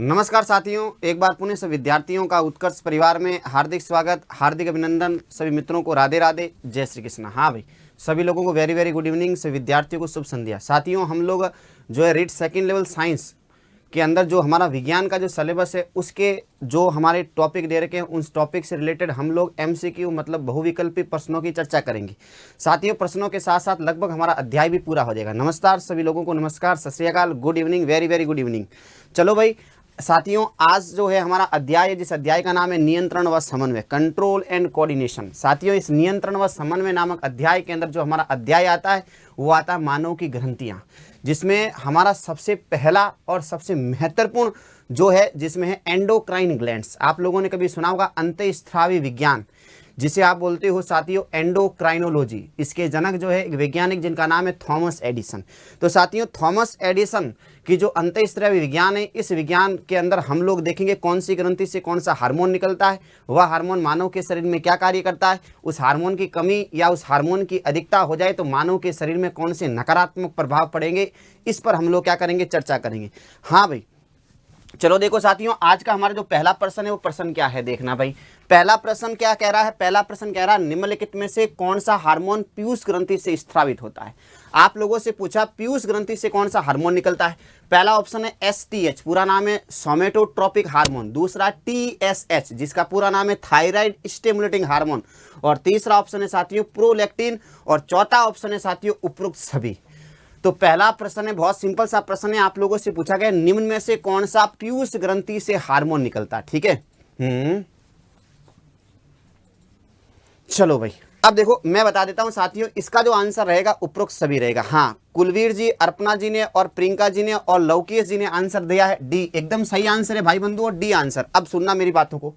नमस्कार साथियों, एक बार पुनः सभी विद्यार्थियों का उत्कर्ष परिवार में हार्दिक स्वागत, हार्दिक अभिनंदन। सभी मित्रों को राधे राधे, जय श्री कृष्ण। हाँ भाई, सभी लोगों को वेरी वेरी गुड इवनिंग। सभी विद्यार्थियों को शुभ संध्या। साथियों, हम लोग जो है रीड सेकेंड लेवल साइंस के अंदर जो हमारा विज्ञान का जो सिलेबस है उसके जो हमारे टॉपिक दे रखे हैं उस टॉपिक से रिलेटेड हम लोग एमसीक्यू मतलब बहुविकल्पी प्रश्नों की चर्चा करेंगे। साथियों, प्रश्नों के साथ साथ लगभग हमारा अध्याय भी पूरा हो जाएगा। नमस्कार सभी लोगों को, नमस्कार, सत श्री अकाल, good evening, very very good evening. चलो भाई साथियों, आज जो है हमारा अध्याय है, जिस अध्याय का नाम है नियंत्रण व समन्वय, कंट्रोल एंड कोऑर्डिनेशन। साथियों, इस नियंत्रण व समन्वय नामक अध्याय के अंदर जो हमारा अध्याय आता है वो आता है मानव की ग्रंथियां, जिसमें हमारा सबसे पहला और सबसे महत्वपूर्ण जो है जिसमें है एंडोक्राइन ग्लैंड्स। आप लोगों ने कभी सुना होगा अंतःस्रावी विज्ञान, जिसे आप बोलते हो साथियों एंडोक्राइनोलॉजी। इसके जनक जो है एक वैज्ञानिक जिनका नाम है थॉमस एडिसन। तो साथियों, थॉमस एडिसन की जो अंतःस्रावी विज्ञान है, इस विज्ञान के अंदर हम लोग देखेंगे कौन सी ग्रंथि से कौन सा हार्मोन निकलता है, वह हार्मोन मानव के शरीर में क्या कार्य करता है, उस हार्मोन की कमी या उस हार्मोन की अधिकता हो जाए तो मानव के शरीर में कौन से नकारात्मक प्रभाव पड़ेंगे, इस पर हम लोग क्या करेंगे, चर्चा करेंगे। हाँ भाई, चलो देखो साथियों, आज का हमारा जो पहला प्रश्न है वो प्रश्न क्या है, देखना भाई। पहला प्रश्न क्या कह रहा है, पहला प्रश्न कह रहा है निम्नलिखित में से कौन सा हार्मोन पीयूष ग्रंथि से स्रावित होता है। आप लोगों से पूछा पीयूष ग्रंथि से कौन सा हार्मोन निकलता है। पहला ऑप्शन है एसटीएच, पूरा नाम है सोमेटोट्रोपिक हार्मोन। दूसरा टीएसएच, जिसका पूरा नाम है थायराइड स्टिमुलेटिंग हार्मोन। और तीसरा ऑप्शन है साथियों प्रोलैक्टिन। और चौथा ऑप्शन है साथियों उपरोक्त सभी। तो पहला प्रश्न है, बहुत सिंपल सा प्रश्न है, आप लोगों से पूछा गया निम्न में से कौन सा पीयूष ग्रंथि से हार्मोन निकलता है। ठीक है, चलो भाई, अब देखो मैं बता देता हूं साथियों, इसका जो आंसर रहेगा उपरोक्त सभी रहेगा। हाँ, कुलवीर जी, अर्पणा जी ने और प्रियंका जी ने और लौकेश जी ने आंसर दिया है डी। एकदम सही आंसर है भाई बंधु, और डी आंसर। अब सुनना मेरी बातों को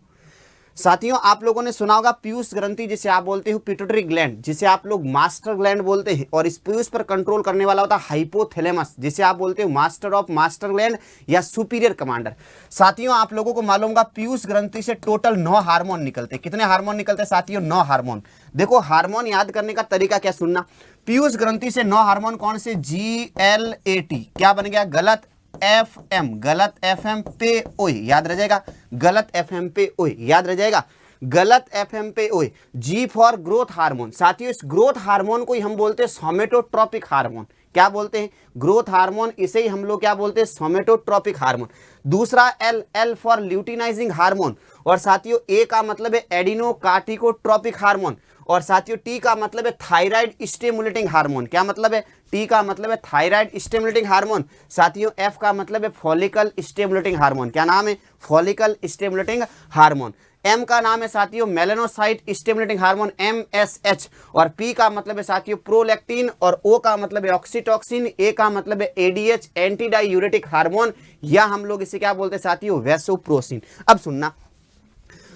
साथियों, आप लोगों ने सुना होगा पीयूष ग्रंथि, जिसे आप बोलते हो पिट्यूटरी ग्लैंड, जिसे आप लोग मास्टर ग्लैंड बोलते हैं। और इस पीयूष पर कंट्रोल करने वाला होता है हाइपोथैलेमस, जिसे आप बोलते हो मास्टर ऑफ मास्टर ग्लैंड या सुपीरियर कमांडर। साथियों, आप लोगों को मालूम होगा पीयूष ग्रंथि से टोटल 9 हार्मोन निकलते। कितने हार्मोन निकलते साथियों? 9 हार्मोन। देखो हार्मोन याद करने का तरीका क्या, सुनना। पीयूष ग्रंथि से 9 हार्मोन कौन से? GLAT, क्या बन गया? गलत FM, गलत FM पे ओए, याद रह जाएगा। गलत FM पे ओए, याद रह जाएगा। गलत FM पे ओए। G for growth hormone. साथियों, इस ग्रोथ हार्मोन को ही हम बोलते हैं सोमेटोट्रोपिक हार्मोन। क्या बोलते हैं? ग्रोथ हार्मोन, इसे ही हम लोग क्या बोलते हैं? सोमेटोट्रोपिक हार्मोन। दूसरा L फॉर ल्यूटिनाइजिंग हार्मोन। और साथियों A का मतलब है एडिनोकार्टिकोट्रोपिक हार्मोन। और साथियों T का मतलब है थायराइड स्टिमुलेटिंग हार्मोन। क्या मतलब है? T का मतलब है थायराइड स्टिमुलेटिंग हार्मोन। साथियों F का मतलब है फॉलिकल स्टिमुलेटिंग हार्मोन। क्या नाम है? Follicle stimulating hormone. M का नाम है साथियों मेलानोसाइट स्टिमुलेटिंग हार्मोन, MSH। और P का मतलब है साथियों प्रोलैक्टिन। और O का मतलब है ऑक्सीटॉक्सिन। A का मतलब है ADH, एंटी डायूरेटिक हार्मोन, या हम लोग इसे क्या बोलते हैं साथियों? वैसोप्रोसिन। अब सुनना,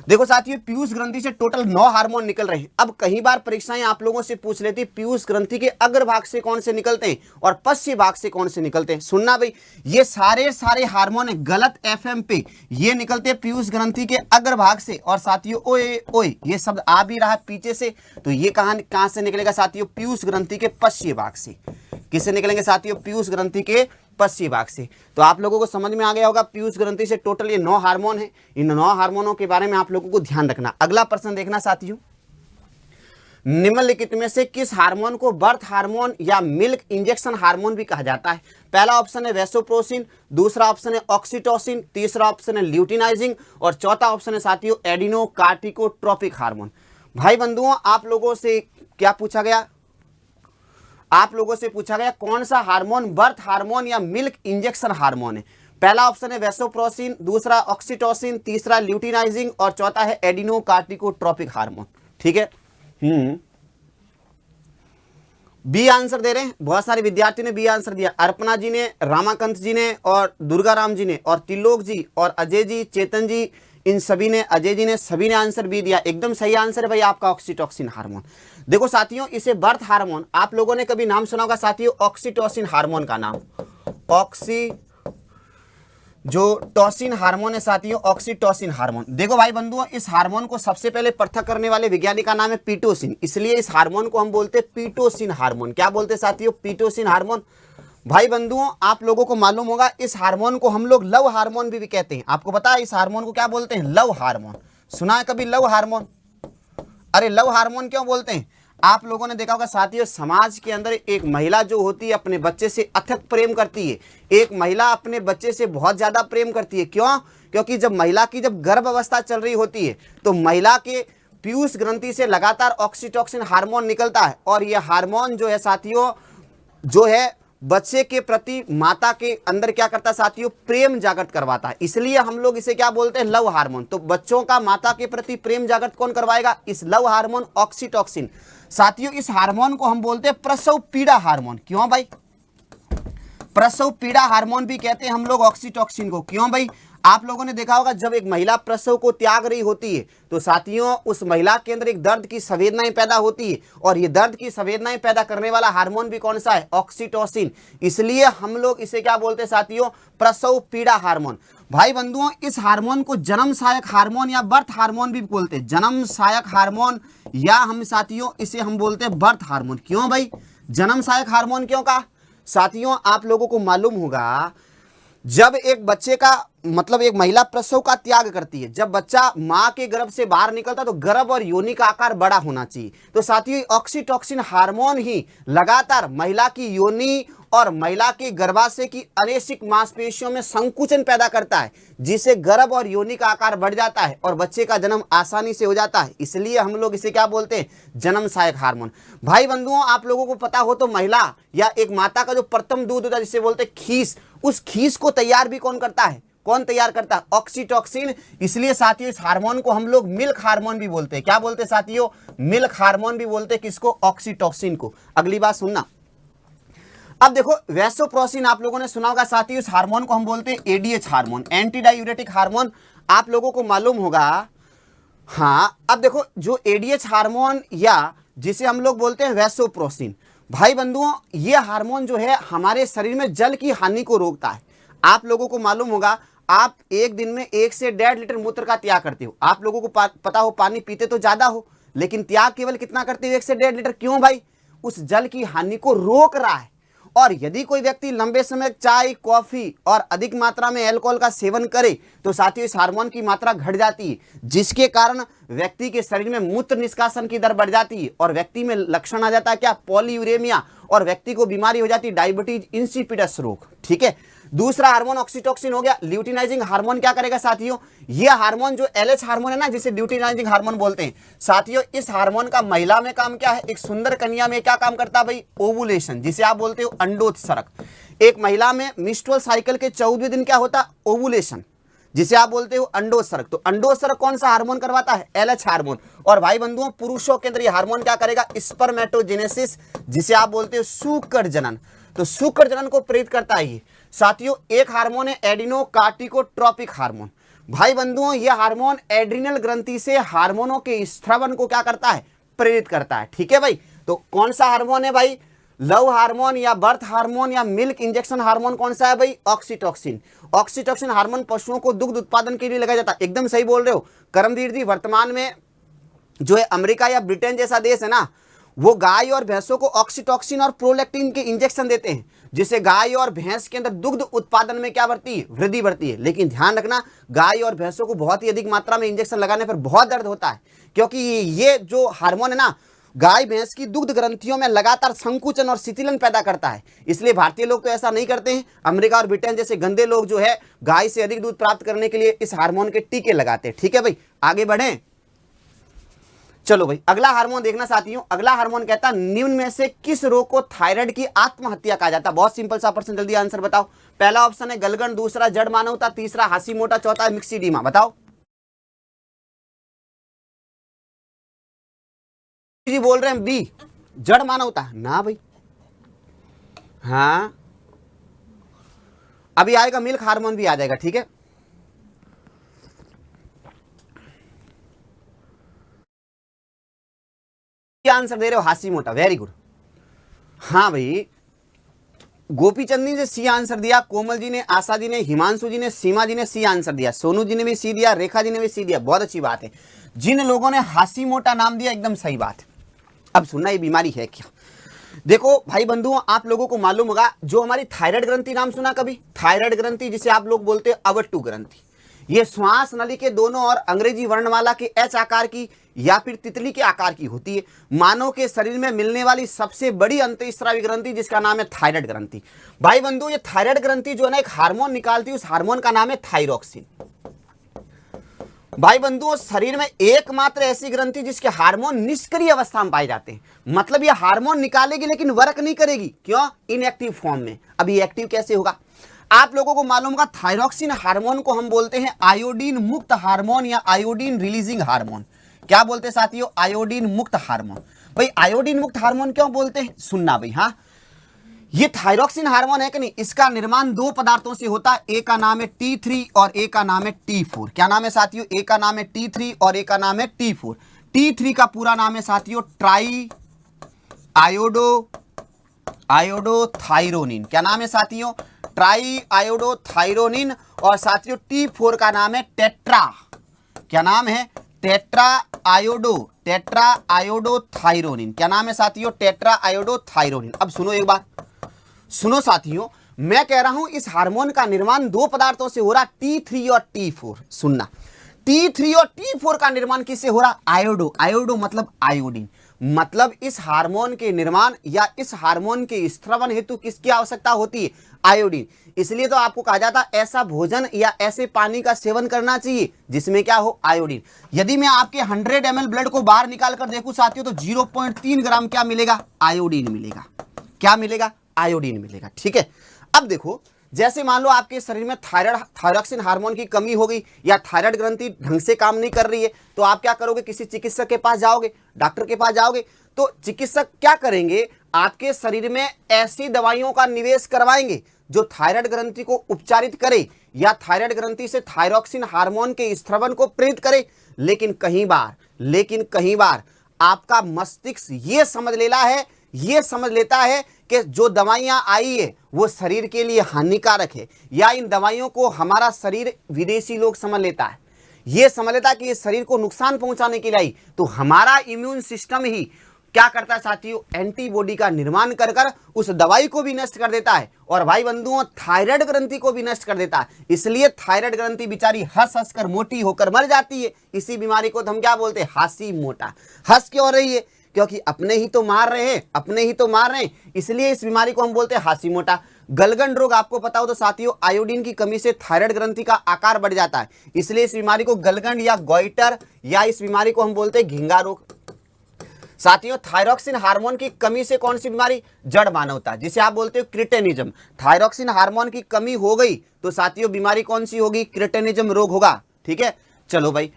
देखो साथियों, पीयूष ग्रंथि से टोटल 9 हार्मोन निकल रहे हैं। अब कई बार परीक्षाएं आप लोगों से पूछ लेती पीयूष ग्रंथि के अग्रभाग से कौन से निकलते हैं और पश्चिम भाग से कौन से निकलते हैं। सुनना भाई, ये सारे हार्मोन है गलत FM पे, ये निकलते हैं पीयूष ग्रंथि के अग्रभाग से। और साथियों ओए ओए, ये शब्द आ भी रहा है पीछे से, तो ये कहां से निकलेगा साथियों? पीयूष ग्रंथि के पश्चिम भाग से। किससे निकलेंगे साथियों? पीयूष ग्रंथि के पश्चिम भाग से। तो आप लोगों को समझ में आ गया होगा पीयूष ग्रंथि से टोटल ये 9 हार्मोन है। इन 9 हार्मोनों के बारे में आप लोगों को ध्यान रखना। अगला प्रश्न देखना साथियों, निम्नलिखित में से किस हार्मोन को बर्थ हार्मोन या मिल्क इंजेक्शन हार्मोन भी कहा जाता है? पहला ऑप्शन है वैसोप्रोसिन, दूसरा ऑप्शन है ऑक्सीटोसिन, तीसरा ऑप्शन है ल्यूटिनाइजिंग, और चौथा ऑप्शन है साथियों एडिनोकार्टिकोट्रोपिक हार्मोन। भाई बंधुओं, आप लोगों से क्या पूछा गया? आप लोगों से पूछा गया कौन सा हार्मोन बर्थ हार्मोन या मिल्क इंजेक्शन हार्मोन है। पहला ऑप्शन है वैसोप्रोसिन, दूसरा ऑक्सीटोसिन, तीसरा ल्यूटिनाइजिंग, और चौथा है एडिनोकार्टिकोट्रोपिक हार्मोन। ठीक है, बी आंसर दे रहे हैं। बहुत सारे विद्यार्थी ने बी आंसर दिया। अर्पणा जी ने, रामाकांत जी ने, और दुर्गाराम जी ने, और तिलोक जी, और अजय जी, चेतन जी, इन सभी ने, अजय जी ने, सभी ने आंसर बी दिया। एकदम सही आंसर है भाई आपका ऑक्सीटोसिन हार्मोन। देखो साथियों, इसे बर्थ हार्मोन, आप लोगों ने कभी नाम सुना होगा साथियों ऑक्सीटोसिन हार्मोन का नाम। जो टॉसिन हार्मोन है साथियों, ऑक्सीटोसिन हार्मोन। देखो भाई बंधुओं, इस हार्मोन को सबसे पहले पृथक करने वाले वैज्ञानिक का नाम है पीटोसिन, इसलिए इस हार्मोन को हम बोलते हैं पीटोसिन हार्मोन। क्या बोलते हैं साथियों? Pitocin hormone. भाई बंधुओं आप लोगों को मालूम होगा इस हार्मोन को हम लोग लव हार्मोन भी कहते हैं। आपको पता है इस हार्मोन को क्या बोलते हैं? Love hormone. सुना है कभी लव हार्मोन? अरे लव हार्मोन क्यों बोलते हैं? आप लोगों ने देखा होगा साथियों, समाज के अंदर एक महिला जो होती है अपने बच्चे से अथक प्रेम करती है। एक महिला अपने बच्चे से बहुत ज्यादा प्रेम करती है। क्यों? क्योंकि जब महिला की जब गर्भ अवस्था चल रही होती है तो महिला के पीयूष ग्रंथि से लगातार ऑक्सीटोसिन हार्मोन निकलता है, और यह हार्मोन जो है साथियों, जो है बच्चे के प्रति माता के अंदर क्या करता है साथियों? प्रेम जागृत करवाता है। इसलिए हम लोग इसे क्या बोलते हैं? Love hormone. तो बच्चों का माता के प्रति प्रेम जागृत कौन करवाएगा? इस लव हार्मोन ऑक्सीटोसिन। साथियों इस हार्मोन को हम बोलते हैं प्रसव पीड़ा हार्मोन। क्यों भाई? प्रसव पीड़ा हार्मोन भी कहते हैं हम लोग ऑक्सीटोसिन को। क्यों भाई? आप लोगों ने देखा होगा जब एक महिला प्रसव को त्याग रही होती है तो साथियों उस महिला के अंदर एक दर्द की संवेदनाएं पैदा होती है, और ये दर्द की संवेदनाएं पैदा करने वाला हार्मोन भी कौन सा है? ऑक्सीटोसिन। इसलिए हम लोग इसे क्या बोलते हैं साथियों? प्रसव पीड़ा हार्मोन। भाई बंधुओं इस हार्मोन को जन्म सहायक हार्मोन या बर्थ हार्मोन भी बोलते हैं। जन्म सहायक हार्मोन या हम साथियों इसे हम बोलते हैं बर्थ हार्मोन। क्यों भाई जन्म सहायक हार्मोन क्यों कहा? साथियों आप लोगों को मालूम होगा जब एक बच्चे का मतलब एक महिला प्रसव का त्याग करती है, जब बच्चा मां के गर्भ से बाहर निकलता तो गर्भ और योनि का आकार बड़ा होना चाहिए। तो साथियों ऑक्सीटोसिन हार्मोन ही लगातार महिला की योनि और महिला के गर्भाशय की अरेशिक मांसपेशियों में संकुचन पैदा करता है, जिससे गर्भ और योनि का आकार बढ़ जाता है और बच्चे का जन्म आसानी से हो जाता है। इसलिए हम लोग इसे क्या बोलते हैं? जन्म सहायक हार्मोन। भाई बंधुओं आप लोगों को पता हो तो महिला या एक माता का जो प्रथम दूध होता है जिसे बोलते हैं खीस, उस खीस को तैयार भी कौन करता है? कौन तैयार करता है? ऑक्सीटोसिन। इसलिए साथियों इस हार्मोन को हम लोग मिल्क हार्मोन भी बोलते हैं। क्या बोलते हैं साथियों? मिल्क हार्मोन भी बोलते हैं। किसको? ऑक्सीटोसिन को। अगली बात सुनना। अब देखो वैसोप्रेसिन आप लोगों ने सुना होगा साथियों, इस हार्मोन को हम बोलते हैं ADH hormone, anti diuretic hormone. आप लोगों को मालूम होगा। हाँ अब देखो जो एडीएच हार्मोन या जिसे हम लोग बोलते हैं वैसोप्रेसिन, भाई बंधुओं ये हार्मोन जो है हमारे शरीर में जल की हानि को रोकता है। आप लोगों को मालूम होगा आप एक दिन में 1 से 1.5 लीटर मूत्र का त्याग करते हो। आप लोगों को पता हो पानी पीते तो ज्यादा हो, लेकिन त्याग केवल कितना करते हो? 1 से 1.5 लीटर। क्यों भाई? उस जल की हानि को रोक रहा है। और यदि कोई व्यक्ति लंबे समय चाय कॉफी और अधिक मात्रा में अल्कोहल का सेवन करे तो साथियों इस हार्मोन की मात्रा घट जाती है, जिसके कारण व्यक्ति के शरीर में मूत्र निष्कासन की दर बढ़ जाती है और व्यक्ति में लक्षण आ जाता है क्या? पॉलीयूरेमिया, और व्यक्ति को बीमारी हो जाती है डायबिटीज इंसिपिडस रोग। ठीक है। दूसरा हार्मोन ऑक्सीटोसिन हो गया। ल्यूटिनाइजिंग हार्मोन क्या करेगा साथियों? यह हार्मोन जो एलएच हार्मोन है ना, जिसे ल्यूटिनाइजिंग हार्मोन बोलते हैं साथियों, इस हार्मोन का महिला में काम क्या है? एक सुंदर कन्या में क्या काम करता है भाई? ओवुलेशन, जिसे आप बोलते हो अंडोत्सर्ग। एक महिला में मिस्ट्रुअल साइकिल के 14वें दिन क्या होता? ओवुलेशन, जिसे आप बोलते हो अंडोत्सर्ग। तो अंडोत्सर्ग कौन सा हार्मोन करवाता है? LH hormone. और भाई बंधुओं पुरुषों के अंदर यह हार्मोन क्या करेगा? स्पर्मेटोजेनेसिस, जिसे आप बोलते हो सूकर जनन। तो सूकर जनन को प्रेरित करता है ये। साथियों एक हार्मोन है एडिनोकार्टिकोट्रोपिक हार्मोन। भाई बंधुओं यह हार्मोन एड्रिनल ग्रंथि से हार्मोनों के स्त्रवन को क्या करता है? प्रेरित करता है। ठीक है भाई। तो कौन सा हार्मोन है भाई? लव हार्मोन या बर्थ हार्मोन या मिल्क इंजेक्शन हार्मोन कौन सा है भाई? ऑक्सीटोसिन। ऑक्सीटोसिन हार्मोन पशुओं को दुग्ध उत्पादन के लिए लगाया जाता है। एकदम सही बोल रहे हो करमवीर जी। वर्तमान में जो है अमेरिका या ब्रिटेन जैसा देश है ना, वो गाय और भैंसों को ऑक्सीटोसिन और प्रोलैक्टिन के इंजेक्शन देते हैं, जिससे गाय और भैंस के अंदर दुग्ध उत्पादन में क्या बढ़ती है? वृद्धि बढ़ती है। लेकिन ध्यान रखना गाय और भैंसों को बहुत ही अधिक मात्रा में इंजेक्शन लगाने पर बहुत दर्द होता है, क्योंकि ये जो हार्मोन है ना गाय भैंस की दुग्ध ग्रंथियों में लगातार संकुचन और शिथिलन पैदा करता है। इसलिए भारतीय लोग तो ऐसा नहीं करते हैं। अमेरिका और ब्रिटेन जैसे गंदे लोग जो है गाय से अधिक दूध प्राप्त करने के लिए इस हार्मोन के टीके लगाते हैं। ठीक है भाई, आगे बढ़े। चलो भाई अगला हार्मोन देखना साथियों। अगला हार्मोन कहता है निम्न में से किस रोग को थायराइड की आत्महत्या कहा जाता है? बहुत सिंपल सा प्रश्न, जल्दी आंसर बताओ। पहला ऑप्शन है गलगंड, दूसरा जड़ मानवता, तीसरा हासीमोटा, चौथा है मिक्सिडीमा। बताओ जी। बोल रहे हैं बी जड़ मानवता ना भाई। हाँ अभी आएगा मिल्क हार्मोन भी आ जाएगा। ठीक है। आंसर दे रहे हो हासीमोटा, वेरी गुड। हाँ भाई गोपीचंद ने सी आंसर दिया, कोमल जी ने, आशा जी ने, हिमांशु जी ने, सीमा जी ने सी आंसर दिया, सोनू जी ने भी सी दिया, रेखा जी ने भी सी दिया। बहुत अच्छी बात है। जिन लोगों ने हासीमोटा नाम दिया एकदम सही बात है। अब सुनना ये बीमारी है क्या? देखो भाई बंधुओं, आप लोगों को मालूम होगा जो हमारी थायराइड ग्रंथि, नाम सुना कभी? थायराइड ग्रंथि जिसे आप लोग बोलते हैं अवट्टू ग्रंथि, ये श्वास नली के दोनों और अंग्रेजी वर्णमाला के एच आकार की या फिर तितली के आकार की होती है। मानव के शरीर में मिलने वाली सबसे बड़ी अंतःस्रावी ग्रंथि जिसका नाम है थायराइड ग्रंथि। भाई बंधु, ये थायराइड ग्रंथि जो है ना एक हार्मोन निकालती है, उस हार्मोन का नाम है थायरॉक्सिन। भाई बंधुओं, शरीर में एकमात्र ऐसी ग्रंथि जिसके हार्मोन निष्क्रिय अवस्था में पाए जाते हैं, मतलब ये हार्मोन निकालेगी लेकिन वर्क नहीं करेगी। क्यों? इनएक्टिव फॉर्म में। अभी एक्टिव कैसे होगा? आप लोगों को मालूम होगा थायरॉक्सिन हार्मोन को हम बोलते हैं आयोडीन मुक्त हार्मोन या आयोडीन रिलीजिंग हार्मोन। क्या बोलते हैं साथियों? आयोडीन मुक्त हार्मोन। भाई आयोडीन मुक्त हार्मोन क्यों बोलते हैं? सुनना भाई। हाँ, ये थायरॉक्सिन हार्मोन है कि नहीं, इसका निर्माण दो पदार्थों से होता है। एक का नाम है T3 और एक का नाम है T4। क्या नाम है साथियों? एक का नाम है T3 और एक का नाम है T4। T3 का पूरा नाम है साथियों ट्राई आयोडोथायरोनिन। क्या नाम है साथियों? Try iodothyronine. और साथियों T4 का नाम है टेट्रा। क्या नाम है? Tetra iodothyronine. क्या नाम है साथियों? Tetra iodothyronine. अब सुनो एक बार, सुनो साथियों, मैं कह रहा हूं इस हार्मोन का निर्माण दो पदार्थों से हो रहा, T3 और T4। सुनना, T3 और T4 का निर्माण किससे हो रहा? आयोडो मतलब आयोडीन। मतलब इस हार्मोन के निर्माण या इस हार्मोन के स्त्रवण हेतु किसकी आवश्यकता होती है? आयोडीन। इसलिए तो आपको कहा जाता है ऐसा भोजन या ऐसे पानी का सेवन करना चाहिए जिसमें क्या हो? आयोडीन। यदि मैं आपके 100 ml ब्लड को बाहर निकाल कर देखूं साथियों तो 0.3 ग्राम क्या मिलेगा? आयोडीन मिलेगा। क्या मिलेगा? आयोडीन मिलेगा। ठीक है। अब देखो, जैसे मान लो आपके शरीर में थायरॉक्सिन हार्मोन की कमी हो गई या थायराइड ग्रंथि ढंग से काम नहीं कर रही है, तो आप क्या करोगे? किसी चिकित्सक के पास जाओगे, डॉक्टर के पास जाओगे, तो चिकित्सक क्या करेंगे? आपके शरीर में ऐसी दवाइयों का निवेश करवाएंगे जो थायराइड ग्रंथि को उपचारित करे या थायराइड ग्रंथि से थायरॉक्सिन हार्मोन के स्त्रवण को प्रेरित करे। लेकिन कहीं बार आपका मस्तिष्क ये समझ लेता है कि जो दवाइयां आई है वो शरीर के लिए हानिकारक है, या इन दवाइयों को हमारा शरीर, विदेशी लोग समझ लेता है, ये समझ लेता है कि ये शरीर को नुकसान पहुंचाने के लिए आई। तो हमारा इम्यून सिस्टम ही क्या करता है साथियों? एंटीबॉडी का निर्माण कर कर उस दवाई को भी नष्ट कर देता है, और भाई बंधुओं थायराइड ग्रंथि को भी नष्ट कर देता है। इसलिए थायराइड ग्रंथि बेचारी हंस हंस कर मोटी होकर मर जाती है। इसी बीमारी को तो हम क्या बोलते हैं? हासी मोटा। हंस क्यों रही है? क्योंकि अपने ही तो मार रहे हैं, इसलिए इस बीमारी को हम बोलते हैं हासी मोटा। गलगंड रोग आपको पता हो तो साथियों आयोडीन की कमी से थायराइड ग्रंथि का आकार बढ़ जाता है, इसलिए इस बीमारी को गलगंड या गोइटर, या इस बीमारी को हम बोलते हैं घिंगा रोग। साथियों थायरॉक्सिन हार्मोन की कमी से कौन सी बीमारी? जड़ मानवता, जिसे आप बोलते हो क्रिटेनिज्म। थायरॉक्सिन हार्मोन की कमी हो गई तो साथियों बीमारी कौन सी होगी? क्रिटेनिज्म रोग होगा। ठीक है, चलो भाई।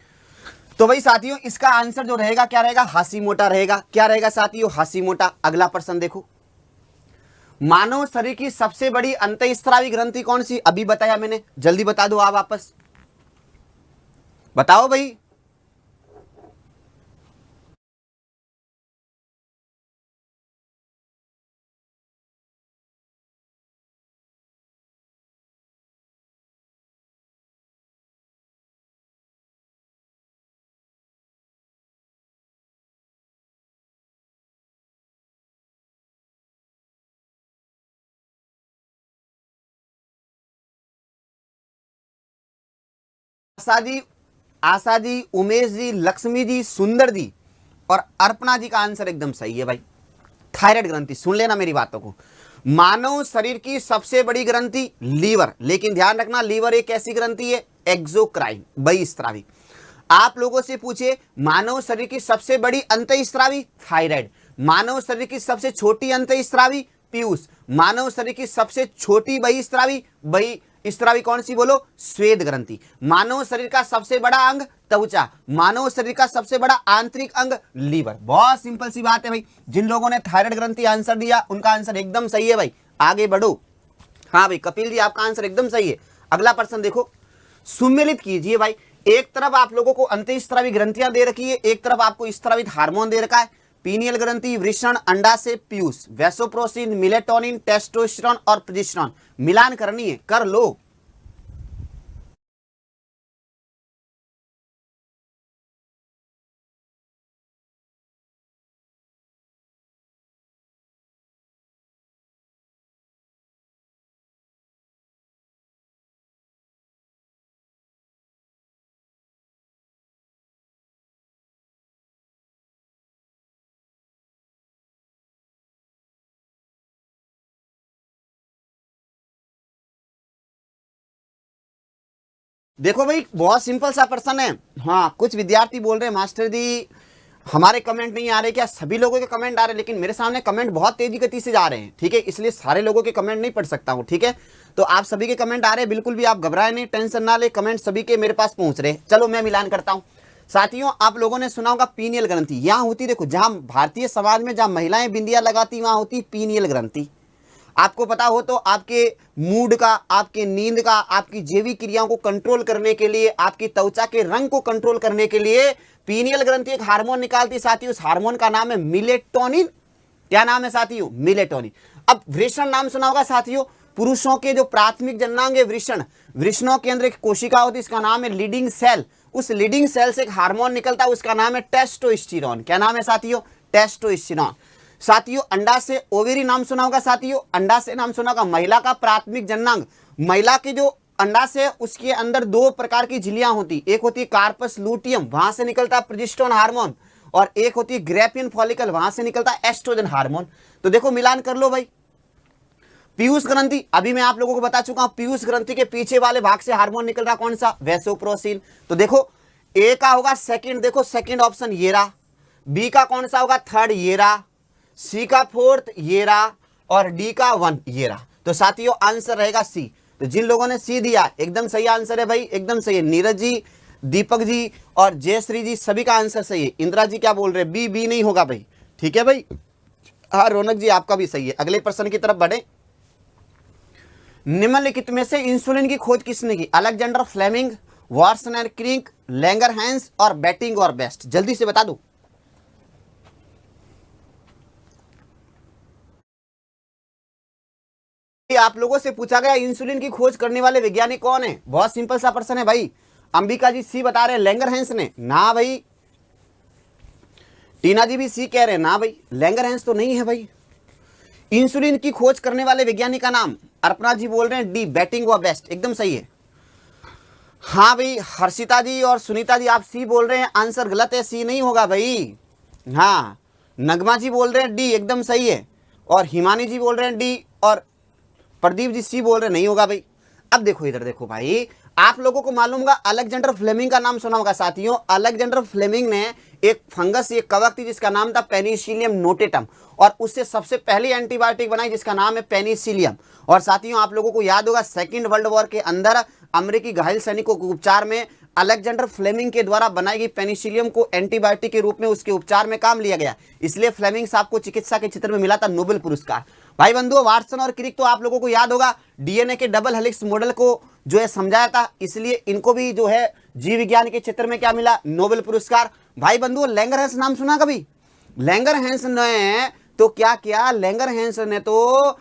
तो भाई साथियों इसका आंसर जो रहेगा क्या रहेगा? हासी मोटा रहेगा। क्या रहेगा साथियों? हासी मोटा। अगला प्रश्न देखो, मानव शरीर की सबसे बड़ी अंतःस्रावी ग्रंथि कौन सी? अभी बताया मैंने, जल्दी बता दो आप वापस, बताओ भाई। आशा जी, आशा जी, उमेश जी, लक्ष्मी जी, सुंदर जी और अर्पणा जी का आंसर एकदम सही है भाई। थायराइड ग्रंथि, सुन लेना मेरी बातों को। मानव शरीर की सबसे बड़ी ग्रंथि लीवर, लेकिन ध्यान रखना लीवर एक ऐसी ग्रंथि है एक्सोक्राइन, बहिस्रावी। आप लोगों से पूछे मानव शरीर की सबसे बड़ी अंतःस्रावी थायराइड, मानव शरीर की सबसे छोटी अंतःस्रावी पीयूष, मानव शरीर की सबसे छोटी बहिस्रावी कौन सी बोलो? श्वेत ग्रंथि। मानव शरीर का सबसे बड़ा अंग त्वचा, मानव शरीर का सबसे बड़ा आंतरिक अंग लीवर। बहुत सिंपल सी बात है भाई। जिन लोगों ने थायराइड ग्रंथि आंसर दिया उनका आंसर एकदम सही है भाई, आगे बढ़ो। हाँ भाई कपिल जी आपका आंसर एकदम सही है। अगला प्रश्न देखो, सुमेलित कीजिए भाई। एक तरफ आप लोगों को अंतःस्रावी ग्रंथियां दे रखी है, एक तरफ आपको स्रावित हार्मोन दे रखा है। पीनियल ग्रंथि, वृषण, अंडाशय, पीयूष, वैसोप्रोसिन, मिलेटोनिन, टेस्टोस्टेरोन और प्रोजेस्टेरोन। मिलान करनी है, कर लो। देखो भाई बहुत सिंपल सा प्रश्न है। हाँ, कुछ विद्यार्थी बोल रहे हैं मास्टर जी हमारे कमेंट नहीं आ रहे, क्या सभी लोगों के कमेंट आ रहे हैं? लेकिन मेरे सामने कमेंट बहुत तेजी गति से जा रहे हैं, ठीक है, इसलिए सारे लोगों के कमेंट नहीं पढ़ सकता हूँ, ठीक है। तो आप सभी के कमेंट आ रहे हैं, बिल्कुल भी आप घबराए नहीं, टेंशन ना ले, कमेंट सभी के मेरे पास पहुंच रहे हैं। चलो मैं मिलान करता हूँ। साथियों, आप लोगों ने सुना होगा पीनियल ग्रंथि, यहाँ होती, देखो जहां भारतीय समाज में जहां महिलाएं बिंदिया लगाती वहां होती पीनियल ग्रंथि। आपको पता हो तो आपके मूड का, आपके नींद का, आपकी जैविक क्रियाओं को कंट्रोल करने के लिए, आपकी त्वचा के रंग को कंट्रोल करने के लिए पीनियल ग्रंथि एक हार्मोन निकालती है साथियों। उस हार्मोन का नाम है मेलेटोनिन। क्या नाम है साथियों? मेलेटोनिन। अब वृषण नाम सुना होगा साथियों, पुरुषों के जो प्राथमिक जननांग है वृषण, वृषणों के अंदर एक कोशिका होती है, इसका नाम है लीडिंग सेल। उस लीडिंग सेल से एक हार्मोन निकलता है, उसका नाम है टेस्टोस्टेरोन। क्या नाम है साथियों? टेस्टोस्टेरोन। साथियों, अंडा से ओवेरी नाम सुना होगा साथियों, अंडा से नाम सुना होगा, महिला का प्राथमिक जननांग। महिला के जो अंडा से उसके अंदर दो प्रकार की झिल्लियां होती, एक होती है कार्पस लूटियम, वहां से निकलता है प्रोजेस्टेरोन हार्मोन, और एक होती है ग्रैफियन फॉलिकल, वहां से निकलता है एस्ट्रोजन हार्मोन। तो देखो मिलान कर लो भाई। पीयूष ग्रंथि, अभी मैं आप लोगों को बता चुका हूं, पीयूष ग्रंथि के पीछे वाले भाग से हार्मोन निकल रहा कौन सा? वैसोप्रोसिन। तो देखो ए का होगा सेकंड, देखो सेकंड ऑप्शन ये रहा, बी का कौन सा होगा? थर्ड ये रहा, सी का फोर्थ ये रहा, और डी का 1 ये रहा। तो साथियों आंसर रहेगा सी। तो जिन लोगों ने सी दिया एकदम सही आंसर है भाई, एकदम सही है। नीरज जी, दीपक जी और जयश्री जी सभी का आंसर सही है। इंदिरा जी क्या बोल रहे हैं? बी नहीं होगा भाई, ठीक है भाई। हाँ रौनक जी आपका भी सही है। अगले प्रश्न की तरफ बढ़े। निम्नलिखित में से इंसुलिन की खोज किसने की? अलेक्जेंडर फ्लेमिंग, वार्सनर क्रिक, लैंगरहैंस और बेटिंग और बेस्ट। जल्दी से बता दो। आप लोगों से पूछा गया इंसुलिन की खोज करने वाले वैज्ञानिक कौन है? बहुत सिंपल सा प्रश्न है भाई। अंबिका जी सी बता रहे हैं, लैंगरहैंस ने ना भाई। टीना जी भी सी कह रहे हैं ना भाई, लैंगरहैंस तो नहीं है भाई। इंसुलिन की खोज करने वाले वैज्ञानिक का नाम, अर्पणा जी बोल रहे हैं डी बेटिंग व बेस्ट, एकदम सही है। हाँ भाई, हर्षिता जी और सुनीता जी आप सी बोल रहे हैं, आंसर गलत है, सी नहीं होगा भाई। हाँ, नगमा जी बोल रहे हैं डी, एकदम सही है। और हिमानी जी बोल रहे हैं डी, और प्रदीप जी सी बोल रहे नहीं होगा भाई। अब देखो इधर देखो भाई, आप लोगों को मालूम होगा अलेक्जेंडर फ्लेमिंग का नाम सुना होगा साथियों। अलेक्जेंडर फ्लेमिंग ने एक फंगस, एक कवक थी जिसका नाम था पेनिसिलियम नोटेटम, और उससे सबसे पहली एंटीबायोटिक बनाई जिसका नाम है पेनिसिलियम। और साथियों आप लोगों को याद होगा सेकेंड वर्ल्ड वॉर के अंदर अमेरिकी घायल सैनिकों के उपचार में अलेक्जेंडर फ्लेमिंग के द्वारा बनाई गई पेनिसिलियम को एंटीबायोटिक के रूप में उसके उपचार में काम लिया गया, इसलिए फ्लेमिंग साहब को चिकित्सा के क्षेत्र में मिला था नोबेल पुरस्कार। भाई बंधुओं, वाटसन और क्रिक तो आप लोगों को याद होगा डीएनए के डबल हेलिक्स मॉडल को जो है समझाया था, इसलिए इनको भी जो है जीव विज्ञान के क्षेत्र में क्या मिला? नोबेल पुरस्कार। भाई बंधुओं, लैंगरहैंस नाम सुना कभी? लैंगरहैंस ने तो क्या किया? लैंगरहैंस ने तो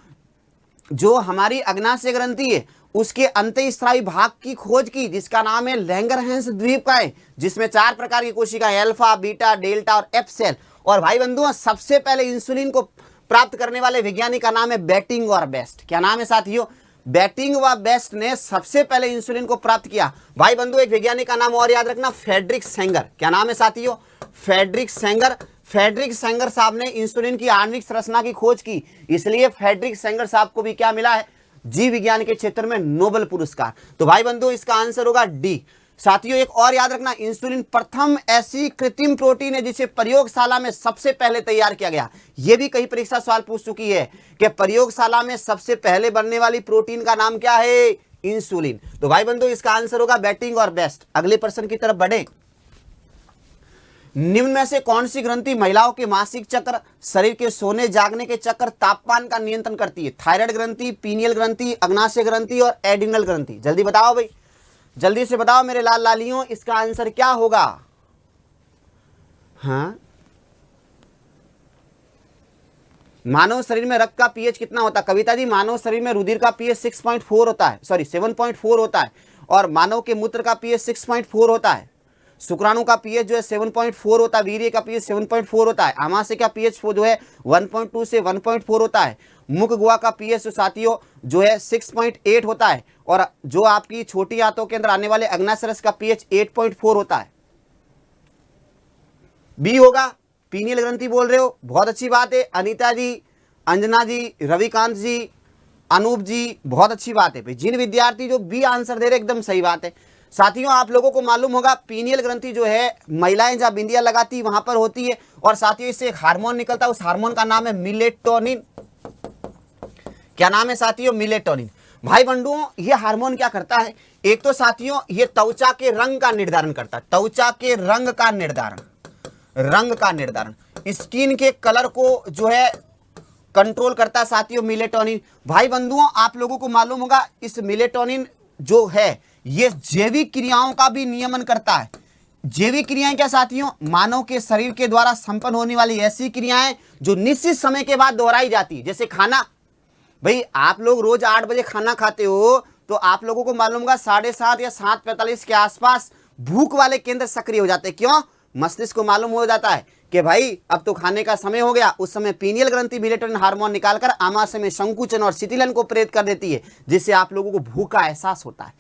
जो हमारी अग्नाशय ग्रंथि है उसके अंतःस्रावी भाग की खोज की जिसका नाम है लैंगरहैंस द्वीप का है, जिसमें 4 प्रकार की कोशिका, अल्फा, बीटा, डेल्टा और एफ सेल। और भाई बंधुओं, सबसे पहले इंसुलिन को प्राप्त करने वाले वैज्ञानिक का नाम है बेटिंग और बेस्ट। क्या नाम है साथियों? बेटिंग व बेस्ट ने सबसे पहले इंसुलिन को प्राप्त किया। भाई बंधु, एक वैज्ञानिक का नाम और याद रखना, फ्रेडरिक सेंगर। क्या नाम है साथियों? Frederick Sanger. फ्रेडरिक सेंगर साहब ने इंसुलिन की आणविक संरचना की खोज की, इसलिए फ्रेडरिक सेंगर साहब को भी क्या मिला है? जीव विज्ञान के क्षेत्र में नोबेल पुरस्कार। तो भाई बंधु, इसका आंसर होगा डी। साथियों एक और याद रखना, इंसुलिन प्रथम ऐसी कृत्रिम प्रोटीन है जिसे प्रयोगशाला में सबसे पहले तैयार किया गया। यह भी कई परीक्षा सवाल पूछ चुकी है कि प्रयोगशाला में सबसे पहले बनने वाली प्रोटीन का नाम क्या है? इंसुलिन। तो भाई बंधु, इसका आंसर होगा बेटिंग और बेस्ट। अगले प्रश्न की तरफ बढ़े। निम्न में से कौन सी ग्रंथि महिलाओं के मासिक चक्र, शरीर के सोने जागने के चक्र, तापमान का नियंत्रण करती है? थायराइड ग्रंथि, पीनियल ग्रंथि, अग्नाशय ग्रंथि और एड्रिनल ग्रंथि। जल्दी बताओ भाई, जल्दी से बताओ मेरे लाल लालियों, इसका आंसर क्या होगा? हाँ, मानव शरीर में रक्त का पीएच कितना होता है? कविता जी, मानव शरीर में रुधिर का पीएच 6.4 होता है, सॉरी 7.4 होता है, और मानव के मूत्र का पीएच 6.4 होता है। शुक्राणु का पीएच जो है 7.4 होता है, वीर्य का पीएच 7.4 होता है, आमाशय का पीएच जो है 1.2 से 1.4 होता है, मुख गुहा का पीएच साथियों जो है 6.8 होता है, और जो आपकी छोटी आंतों के अंदर आने वाले अग्नाशय रस का पीएच 8.4 होता है। बी होगा, पीनियल ग्रंथि बोल रहे हो, बहुत अच्छी बात है। अनीता जी, अंजना जी, रविकांत जी, अनूप जी, बहुत अच्छी बात है भाई। जिन विद्यार्थी जो बी आंसर दे रहे एकदम सही बात है। साथियों आप लोगों को मालूम होगा पीनियल ग्रंथि जो है महिलाएं जहां बिंदिया लगाती वहां पर होती है, और साथियों इससे एक हार्मोन निकलता है, उस हार्मोन का नाम है मिलेटोनिन। क्या नाम है साथियों? मिलेटोनिन। भाई बंधुओं ये हार्मोन क्या करता है? एक तो साथियों ये त्वचा के रंग का निर्धारण करता है, त्वचा के रंग का निर्धारण, स्किन के कलर को जो है कंट्रोल करता है साथियों मिलेटोनिन। भाई बंधुओं आप लोगों को मालूम होगा इस मिलेटोनिन जो है ये जैविक क्रियाओं का भी नियमन करता है। जैविक क्रियाएं क्या साथियों? मानव के शरीर के द्वारा संपन्न होने वाली ऐसी क्रियाएं जो निश्चित समय के बाद दोहराई जाती है। जैसे खाना, भाई आप लोग रोज 8 बजे खाना खाते हो तो आप लोगों को मालूम होगा 7:30 या 7:45 के आसपास भूख वाले केंद्र सक्रिय हो जाते हैं। क्यों? मस्तिष्क को मालूम हो जाता है कि भाई अब तो खाने का समय हो गया। उस समय पीनियल ग्रंथि मिलेटोनिन हार्मोन निकालकर आमाशय में संकुचन और शिथिलन को प्रेरित कर देती है, जिससे आप लोगों को भूख का एहसास होता है।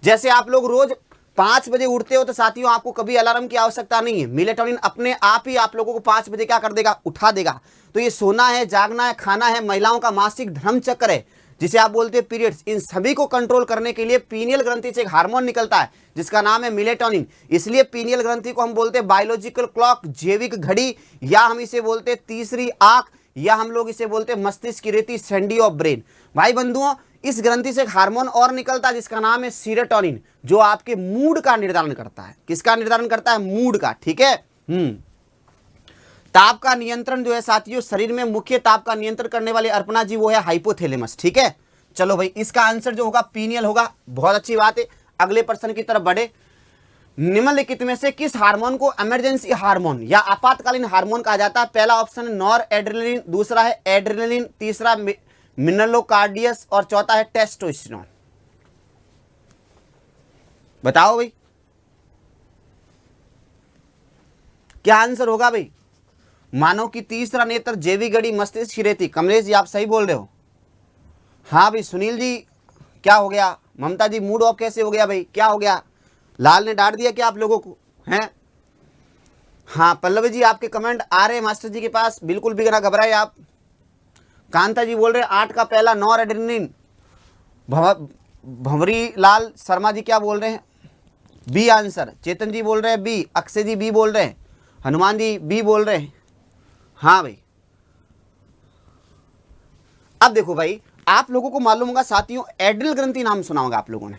जैसे आप लोग रोज 5 बजे उठते हो तो साथियों आपको कभी अलार्म की आवश्यकता नहीं है, मिलेटोनिन अपने आप ही आप लोगों को 5 बजे क्या कर देगा? उठा देगा। तो ये सोना है, जागना है, खाना है, महिलाओं का मासिक धर्म चक्र है जिसे आप बोलते हैं पीरियड्स, इन सभी को कंट्रोल करने के लिए पीनियल ग्रंथि से एक हार्मोन निकलता है जिसका नाम है मिलेटोनिन। इसलिए पीनियल ग्रंथि को हम बोलते हैं बायोलॉजिकल क्लॉक, जैविक घड़ी, या हम इसे बोलते हैं तीसरी आंख, या हम लोग इसे बोलते हैं मस्तिष्क की रेती, सैंडी ऑफ ब्रेन। भाई बंधुओं इस ग्रंथि से एक हार्मोन और निकलता है जिसका नाम है सीरोटोनिन, जो आपके मूड का निर्धारण करता है। किसका निर्धारण करता है? मूड का। ठीक है। ताप का नियंत्रण जो है साथियों, शरीर में मुख्य ताप का नियंत्रण करने वाले अर्पणा जी वो है हाइपोथैलेमस। ठीक है, चलो भाई इसका आंसर जो होगा पीनियल होगा। बहुत अच्छी बात है, अगले प्रश्न की तरफ बढ़े। निम्नलिखित में से किस हार्मोन को इमरजेंसी हार्मोन या आपातकालीन हार्मोन कहा जाता है? पहला ऑप्शन है नॉर एड्रेनलिन, दूसरा है एड्रेनलिन, तीसरा मिनरलोकार्डियस और चौथा है टेस्टोस्टेरोन। बताओ भाई क्या आंसर होगा भाई? मानव की तीसरा नेत्र, जैविक घड़ी, मस्तिष्क की रेती। कमलेश जी आप सही बोल रहे हो। हाँ भाई सुनील जी क्या हो गया? ममता जी मूड ऑफ कैसे हो गया भाई? क्या हो गया? लाल ने डांट दिया क्या आप लोगों को? हैं? हाँ पल्लवी जी आपके कमेंट आ रहे हैं मास्टर जी के पास, बिल्कुल भी ना घबराए आप। कांता जी बोल रहे 8 का पहला नॉर एड्रेनलिन। भंवरी लाल शर्मा जी क्या बोल रहे हैं? B answer. चेतन जी बोल रहे हैं बी, अक्षय जी बी बोल रहे हैं, हनुमान जी बी बोल रहे हैं। हाँ भाई अब देखो भाई आप लोगों को मालूम होगा साथियों एड्रिनल ग्रंथि नाम सुना होगा आप लोगों ने।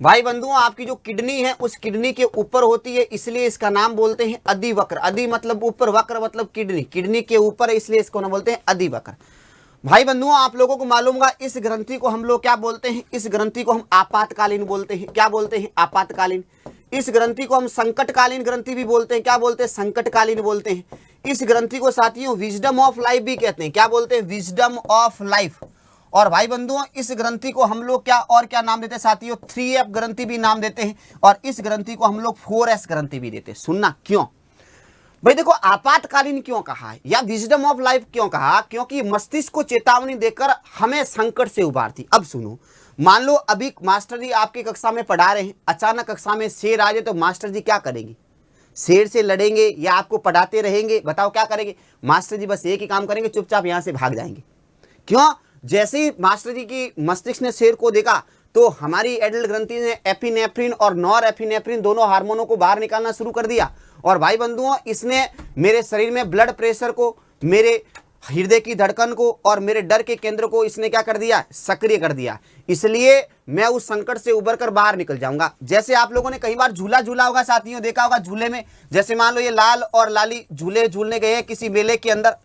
भाई बंधुओं आपकी जो किडनी है उस किडनी के ऊपर होती है, इसलिए इसका नाम बोलते हैं अधिवक्र। अधि मतलब ऊपर, वक्र मतलब किडनी, किडनी के ऊपर है इसलिए इसको ना बोलते हैं अधिवक्र। भाई बंधुओं आप लोगों को मालूम होगा इस ग्रंथि को हम लोग क्या बोलते हैं? इस ग्रंथि को हम आपातकालीन बोलते हैं। क्या बोलते हैं? आपातकालीन। इस ग्रंथि को हम संकटकालीन ग्रंथि भी बोलते हैं। क्या बोलते हैं? संकटकालीन बोलते हैं। इस ग्रंथि को साथियों विजडम ऑफ लाइफ भी कहते हैं। क्या बोलते हैं? Wisdom of life. और भाई बंधुओं इस ग्रंथि को हम लोग क्या और क्या नाम देते हैं साथियों? 3F ग्रंथि भी नाम देते हैं, और इस ग्रंथि को हम लोग 4S ग्रंथि भी देते हैं। सुनना क्यों भाई? देखो आपातकालीन क्यों कहा है या विजडम ऑफ लाइफ क्यों कहा? क्योंकि मस्तिष्क को चेतावनी देकर हमें संकट से उबारती। अब सुनो, मान लो अभी मास्टर जी आपकी कक्षा में पढ़ा रहे हैं, अचानक कक्षा में शेर आ जाए तो मास्टर जी क्या करेंगे? शेर से लड़ेंगे या आपको पढ़ाते रहेंगे? बताओ क्या करेंगे? मास्टर जी बस एक ही काम करेंगे, चुपचाप यहां से भाग जाएंगे। क्यों? जैसे ही मास्टर जी की मस्तिष्क ने शेर को देखा तो हमारी एड्रिनल ग्रंथि ने एपिनेफ्रिन और नॉर एपिनेफ्रिन दोनों हार्मोनों को बाहर निकालना शुरू कर दिया। और भाई बंधुओं इसने मेरे शरीर में ब्लड प्रेशर को, मेरे हृदय की धड़कन को और मेरे डर के केंद्र को इसने क्या कर दिया? सक्रिय कर दिया। इसलिए मैं उस संकट से उबर कर बाहर निकल जाऊंगा। जैसे आप लोगों ने कई बार झूला झूला होगा साथियों, देखा होगा झूले में, जैसे मान लो ये लाल और लाली झूले झूलने गए हैं किसी मेले के अंदर,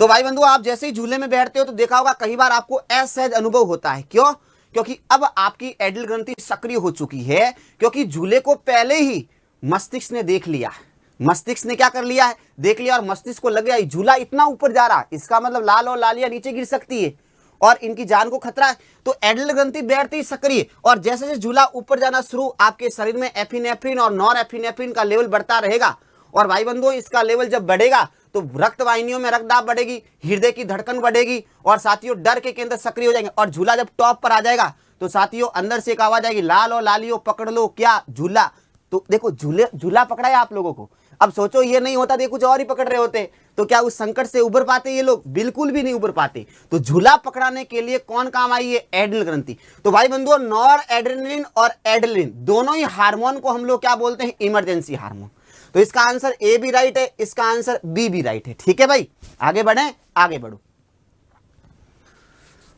तो भाई बंधु आप जैसे ही झूले में बैठते हो तो देखा होगा कई बार आपको असहज अनुभव होता है। क्यों? क्योंकि अब आपकी एड्रिनल ग्रंथि सक्रिय हो चुकी है, क्योंकि झूले को पहले ही मस्तिष्क ने देख लिया है। मस्तिष्क ने क्या कर लिया है? देख लिया, और मस्तिष्क को लग गया झूला इतना ऊपर जा रहा है, इसका मतलब लाल और लालिया नीचे गिर सकती है और इनकी जान को खतरा है। तो एड्रिनल ग्रंथि बैठते ही सक्रिय, और जैसे जैसे झूला ऊपर जाना शुरू, आपके शरीर में एपिनेफ्रिन और नॉर एपिनेफ्रिन का लेवल बढ़ता रहेगा। और भाई बंधुओं इसका लेवल जब बढ़ेगा तो रक्त वाहिनियों में रक्तदाब बढ़ेगी, हृदय की धड़कन बढ़ेगी, और साथियों डर के केंद्र सक्रिय हो जाएंगे। और झूला जब टॉप पर आ जाएगा तो साथियों अंदर से एक आवाज आएगी, लाल और लालियों पकड़ लो क्या झूला। तो देखो झूला पकड़ा है आप लोगों को। अब सोचो ये नहीं होता तो कुछ और ही पकड़ रहे होते। तो क्या उस संकट से उबर पाते ये लोग? बिल्कुल भी नहीं उबर पाते। तो झूला पकड़ाने के लिए कौन काम आई है? एड्रिनल ग्रंथि। तो भाई बंधुओं, नॉर एड्रेनलिन और एड्रेनलिन दोनों ही हार्मोन को हम लोग क्या बोलते हैं? Emergency hormone. तो इसका आंसर ए भी राइट है, इसका आंसर बी भी राइट है। ठीक है भाई, आगे बढ़े, आगे बढ़ो।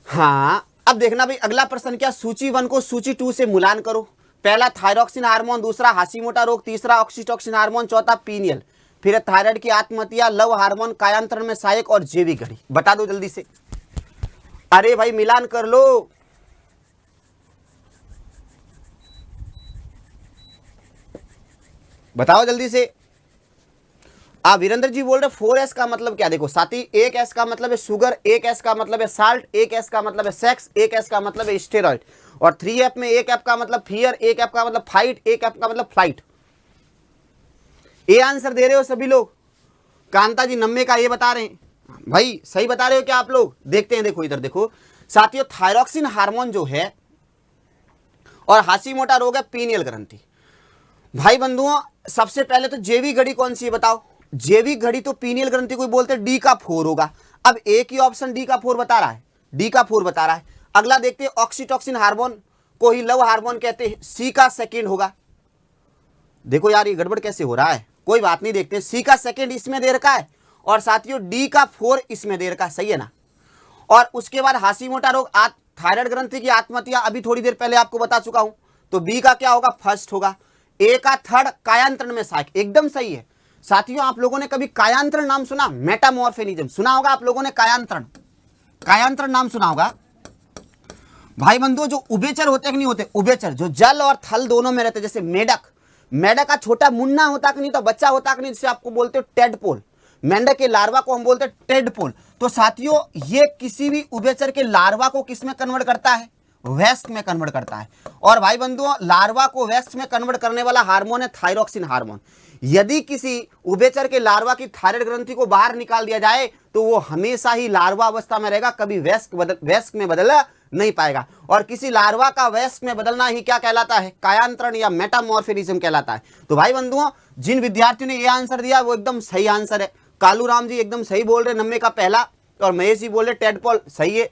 हाँ, अब देखना भाई अगला प्रश्न क्या, सूची 1 को सूची 2 से मिलान करो। पहला थायरॉक्सिन हार्मोन, दूसरा हाशीमोटो रोग, तीसरा ऑक्सीटोसिन हार्मोन, चौथा पीनियल, फिर थायराइड की आत्महत्या, लव हार्मोन, कायांतरण में सहायक और जैविक घड़ी। बता दो जल्दी से। अरे भाई मिलान कर लो। बताओ जल्दी से। वीरेंद्र जी बोल रहे 4S का मतलब क्या? देखो साथी, एक S का मतलब है शुगर, एक S का मतलब है साल्ट, एक S का मतलब है सेक्स, एक S का मतलब है स्टेरॉइड, और 3F में एक F का मतलब फियर, एक F का मतलब फाइट, एक F का मतलब फ्लाइट। ये आंसर दे रहे हो सभी लोग। कांता जी 90 का ये बता रहे हैं। भाई सही बता रहे हो क्या आप लोग? देखते हैं, देखो इधर देखो साथियों, थायरॉक्सिन हार्मोन जो है और हाशीमोटो रोग है पीनियल ग्रंथि। भाई बंधुओं, सबसे पहले तो जैविक घड़ी कौन सी है बताओ? जैविक घड़ी तो पीनियल ग्रंथि को बोलते हैं, डी का 4 होगा। अब एक ही ऑप्शन डी का 4 बता रहा है, डी का 4 बता रहा है। अगला देखते हैं, ऑक्सीटोसिन हार्मोन को ही लव हार्मोन कहते हैं, सी का सेकंड होगा। देखो यार ये गड़बड़ कैसे हो रहा है, कोई बात नहीं, देखते हैं। सी का सेकंड इसमें दे रखा है और साथियों डी का 4 इसमें दे रखा है, सही है ना। और उसके बाद हाशीमोटो रोग, थायराइड ग्रंथि की आत्महत्या अभी थोड़ी देर पहले आपको बता चुका हूं, तो बी का क्या होगा? फर्स्ट होगा। ए का थर्ड, कायांतरण में सहायक, एकदम सही है। साथियों आप लोगों ने कभी कायांतरण नाम सुना? मेटामॉर्फेनिज्म सुना होगा आप लोगों ने, कायांतरण, कायांतरण नाम सुना होगा। भाई बंधुओं, जो उभयचर होते हैं कि नहीं होते? उभयचर जो जल और थल दोनों में रहते, जैसे मेढक, मेढक का छोटा मुन्ना होता कि नहीं, तो बच्चा होता कि नहीं, जिसे आपको बोलते हो टेडपोल। मेंढक के लार्वा को हम बोलते हैं टेडपोल। तो साथियों ये किसी भी उभयचर के लार्वा को किस में कन्वर्ट करता है? वयस्क में कन्वर्ट करता है। और भाई बंधुओं, लार्वा को वयस्क में कन्वर्ट करने वाला हार्मोन है थायरॉक्सिन हार्मोन। यदि किसी उभयचर के लार्वा की थायराइड ग्रंथि को बाहर निकाल दिया जाए तो वो हमेशा ही लार्वा अवस्था में रहेगा, कभी वयस्क में बदल नहीं पाएगा। और किसी लार्वा का वयस्क में बदलना ही क्या कहलाता है? कायांतरण या मेटामॉर्फिज्म कहलाता है। तो भाई बंधुओं, जिन विद्यार्थियों ने ये आंसर दिया वो एकदम सही आंसर है। कालू राम जी एकदम सही बोल रहे, 90 का पहला, और महेश जी बोल रहे टेडपोल, सही है।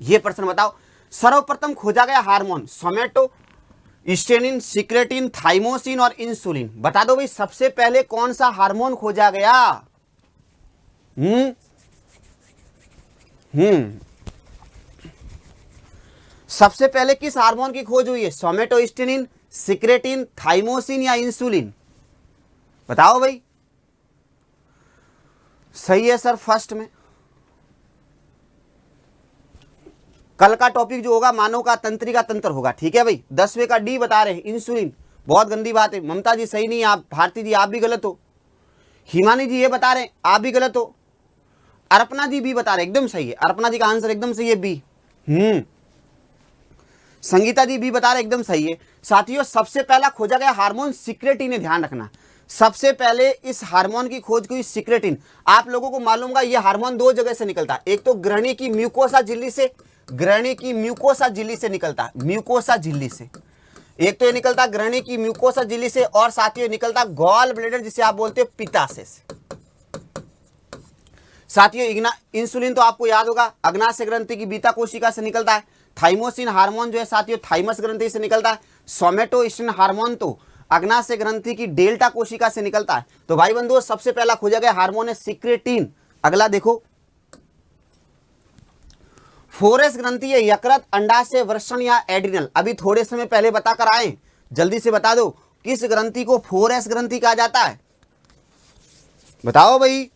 ये प्रश्न बताओ, सर्वप्रथम खोजा गया हार्मोन सोमेटो, स्टेनिन, सिक्रेटिन, थाइमोसिन और इंसुलिन। बता दो भाई सबसे पहले कौन सा हार्मोन खोजा गया? सबसे पहले किस हार्मोन की खोज हुई है? सोमेटो, स्टेनिन, सिक्रेटिन, थाइमोसिन या इंसुलिन? बताओ भाई। सही है सर, फर्स्ट में। कल का टॉपिक जो होगा मानव का तंत्रिका तंत्र होगा, ठीक है भाई। 10वें का डी बता रहे हैं, इंसुलिन। बहुत गंदी बात है। ममता जी सही नहीं, आप, भारती जी आप भी गलत हो, हिमानी जी ये बता रहे हैं आप भी गलत हो, अर्पणा जी भी बता रहे एकदम सही है, अर्पणा जी का आंसर एकदम सही है, बी। संगीता जी भी बता रहे एकदम सही है। साथियों सबसे पहला खोजा गया हार्मोन सिक्रेटिन है, ध्यान रखना। सबसे पहले इस हार्मोन की खोज हुई सिक्रेटिन। आप लोगों को मालूम होगा ये हार्मोन 2 जगह से निकलता है, एक तो ग्रहणी की म्यूकोसा झिल्ली से, ग्रहणी की म्यूकोसा झिल्ली से निकलता है, म्यूकोसा झिल्ली से। एक तो ये निकलता ग्रहणी की म्यूकोसा झिल्ली से, और साथ ही निकलता गॉल ब्लैडर जिसे आप बोलते हो पित्ताशय से। साथियों इंसुलिन तो आपको याद होगा अग्नाशय ग्रंथि की बीता कोशिका से निकलता है। थाइमोसिन हार्मोन जो है साथियों थाइमस ग्रंथि से निकलता है। सोमेटोस्टेनिन हार्मोन तो अग्नाशय ग्रंथि की डेल्टा कोशिका से निकलता है। तो भाई बंधुओं सबसे पहला खोजा गया हार्मोन है सिक्रेटिन। अगला देखो 4S ग्रंथि है यकृत, अंडाशय, वृषण या एड्रिनल। अभी थोड़े समय पहले बताकर आए, जल्दी से बता दो किस ग्रंथि को 4S ग्रंथि कहा जाता है? बताओ भाई।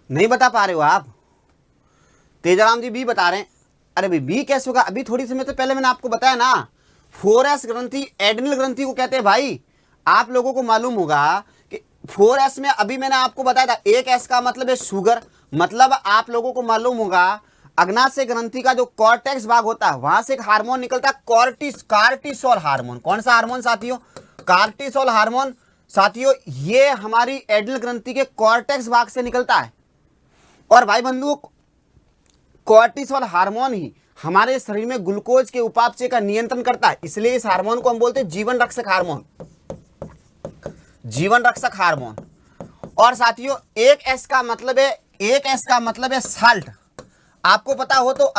नहीं बता पा रहे हो आप? तेजाराम जी बी बता रहे हैं। अरे भाई बी कैसे होगा? अभी थोड़ी समय तो पहले मैंने आपको बताया ना, 4S ग्रंथि एड्रिनल ग्रंथि को कहते हैं भाई। आप लोगों को मालूम होगा कि 4S में अभी मैंने आपको बताया था, एक S का मतलब है शुगर। मतलब आप लोगों को मालूम होगा अग्नाशय ग्रंथि का जो कॉर्टेक्स भाग होता है वहां से एक हार्मोन निकलता है कार्टिसोल हार्मोन। कौन सा हार्मोन साथियों? Cortisol hormone. साथियों ये हमारी एड्रिनल ग्रंथि के कॉर्टेक्स भाग से निकलता है। और भाई बंधुओं कॉर्टिसोल हार्मोन ही हमारे शरीर में ग्लूकोज के उपापचय का नियंत्रण करता है, इसलिए इस हार्मोन को हम बोलते हैं जीवन रक्षक हार्मोन, जीवन रक्षक हार्मोन। और साथियों एक एस का मतलब है साल्ट। आपको पता हो तो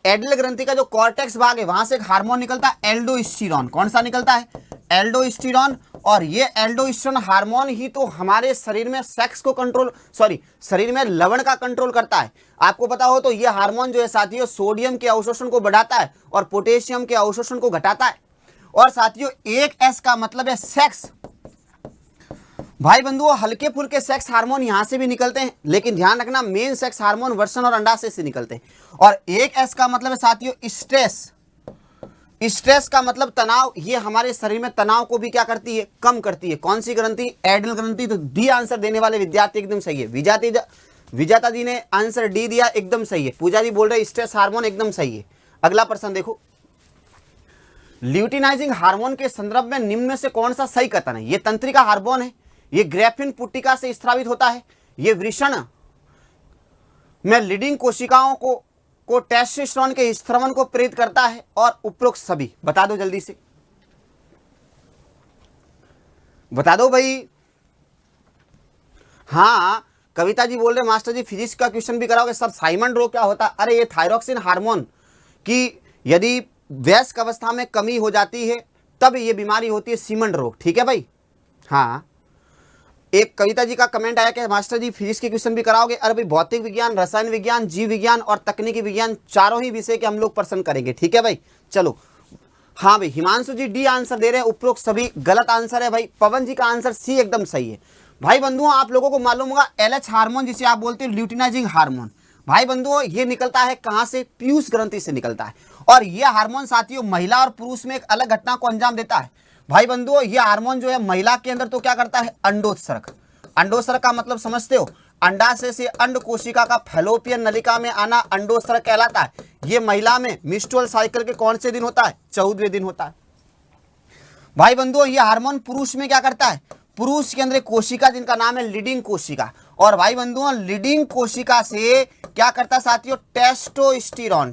एड्रिनल ग्रंथि का जो कॉर्टेक्स भाग है वहां से एक हार्मोन निकलता है एल्डोस्टेरोन। कौन सा निकलता है? एल्डोस्टेरोन। और ये एल्डोस्टेरोन हार्मोन ही तो हमारे शरीर में सेक्स को शरीर में लवण का कंट्रोल करता है। आपको पता हो तो ये हार्मोन जो है साथियों सोडियम के अवशोषण को बढ़ाता है और पोटेशियम के अवशोषण को घटाता है। और साथियों एक एस का मतलब है सेक्स। भाई बंधुओं हल्के फुल्के सेक्स हार्मोन यहां से भी निकलते हैं, लेकिन ध्यान रखना मेन सेक्स हार्मोन वृषण और अंडाशय से निकलते हैं। और एक एस का मतलब है साथियों स्ट्रेस। स्ट्रेस का मतलब तनाव। ये हमारे शरीर में तनाव को भी क्या करती है? कम करती है। कौन सी ग्रंथि? एड्रिनल ग्रंथि। तो डी आंसर देने वाले विद्यार्थी एकदम सही है। विजाता जी ने आंसर डी दिया, एकदम सही है। पूजा जी बोल रहे स्ट्रेस हार्मोन, एकदम सही है। अगला प्रश्न देखो, ल्यूटिनाइजिंग हार्मोन के संदर्भ में निम्न में से कौन सा सही कथन है? ये तंत्रिका हार्मोन है, ये ग्रेफिन पुट्टिका से स्रावित होता है, ये वृषण में लीडिंग कोशिकाओं को टेस्टोस्टेरोन के स्त्रवण को प्रेरित करता है, और उपरोक्त सभी। बता दो जल्दी से, बता दो भाई। हाँ कविता जी बोल रहे मास्टर जी फिजिक्स का क्वेश्चन भी कराओगे सर। साइमन रो क्या होता है? अरे ये थायरोक्सिन हार्मोन की यदि वयस्क अवस्था में कमी हो जाती है तब ये बीमारी होती है सीमन रोग। ठीक है भाई। हाँ एक कविता जी का कमेंट आया कि मास्टर जी फिजिक्स के क्वेश्चन भी कराओगे। अरे भाई भौतिक विज्ञान, रसायन विज्ञान, जीव विज्ञान और तकनीकी विज्ञान चारों ही विषय के हम लोग प्रश्न करेंगे। ठीक है भाई। चलो हाँ भाई हिमांशु जी डी आंसर दे रहे हैं, उपरोक्त सभी गलत आंसर है भाई। पवन जी का आंसर सी एकदम सही है। भाई बंधुओं आप लोगों को मालूम होगा एलएच हार्मोन जिसे आप बोलते हैं ल्यूटिनाइजिंग हार्मोन, भाई बंधुओं ये निकलता है कहां से? पीयूष ग्रंथि से निकलता है। और यह हार्मोन साथियों महिला और पुरुष में एक अलग घटना को अंजाम देता है। भाई बंधुओं यह हार्मोन जो है महिला के अंदर तो क्या करता है? अंडोत्सर्ग। अंडोत्सर्ग का मतलब समझते हो? अंडाशय से अंड कोशिका का फैलोपियन नलिका में आना अंडोत्सर्ग कहलाता है। यह महिला में मिस्ट्रुअल साइकिल के कौन से दिन होता है? 14वें दिन होता है। भाई बंधुओं यह हार्मोन पुरुष में क्या करता है? पुरुष के अंदर एक कोशिका जिनका नाम है लीडिंग कोशिका। और भाई बंधुओं लीडिंग कोशिका से क्या करता है साथियों?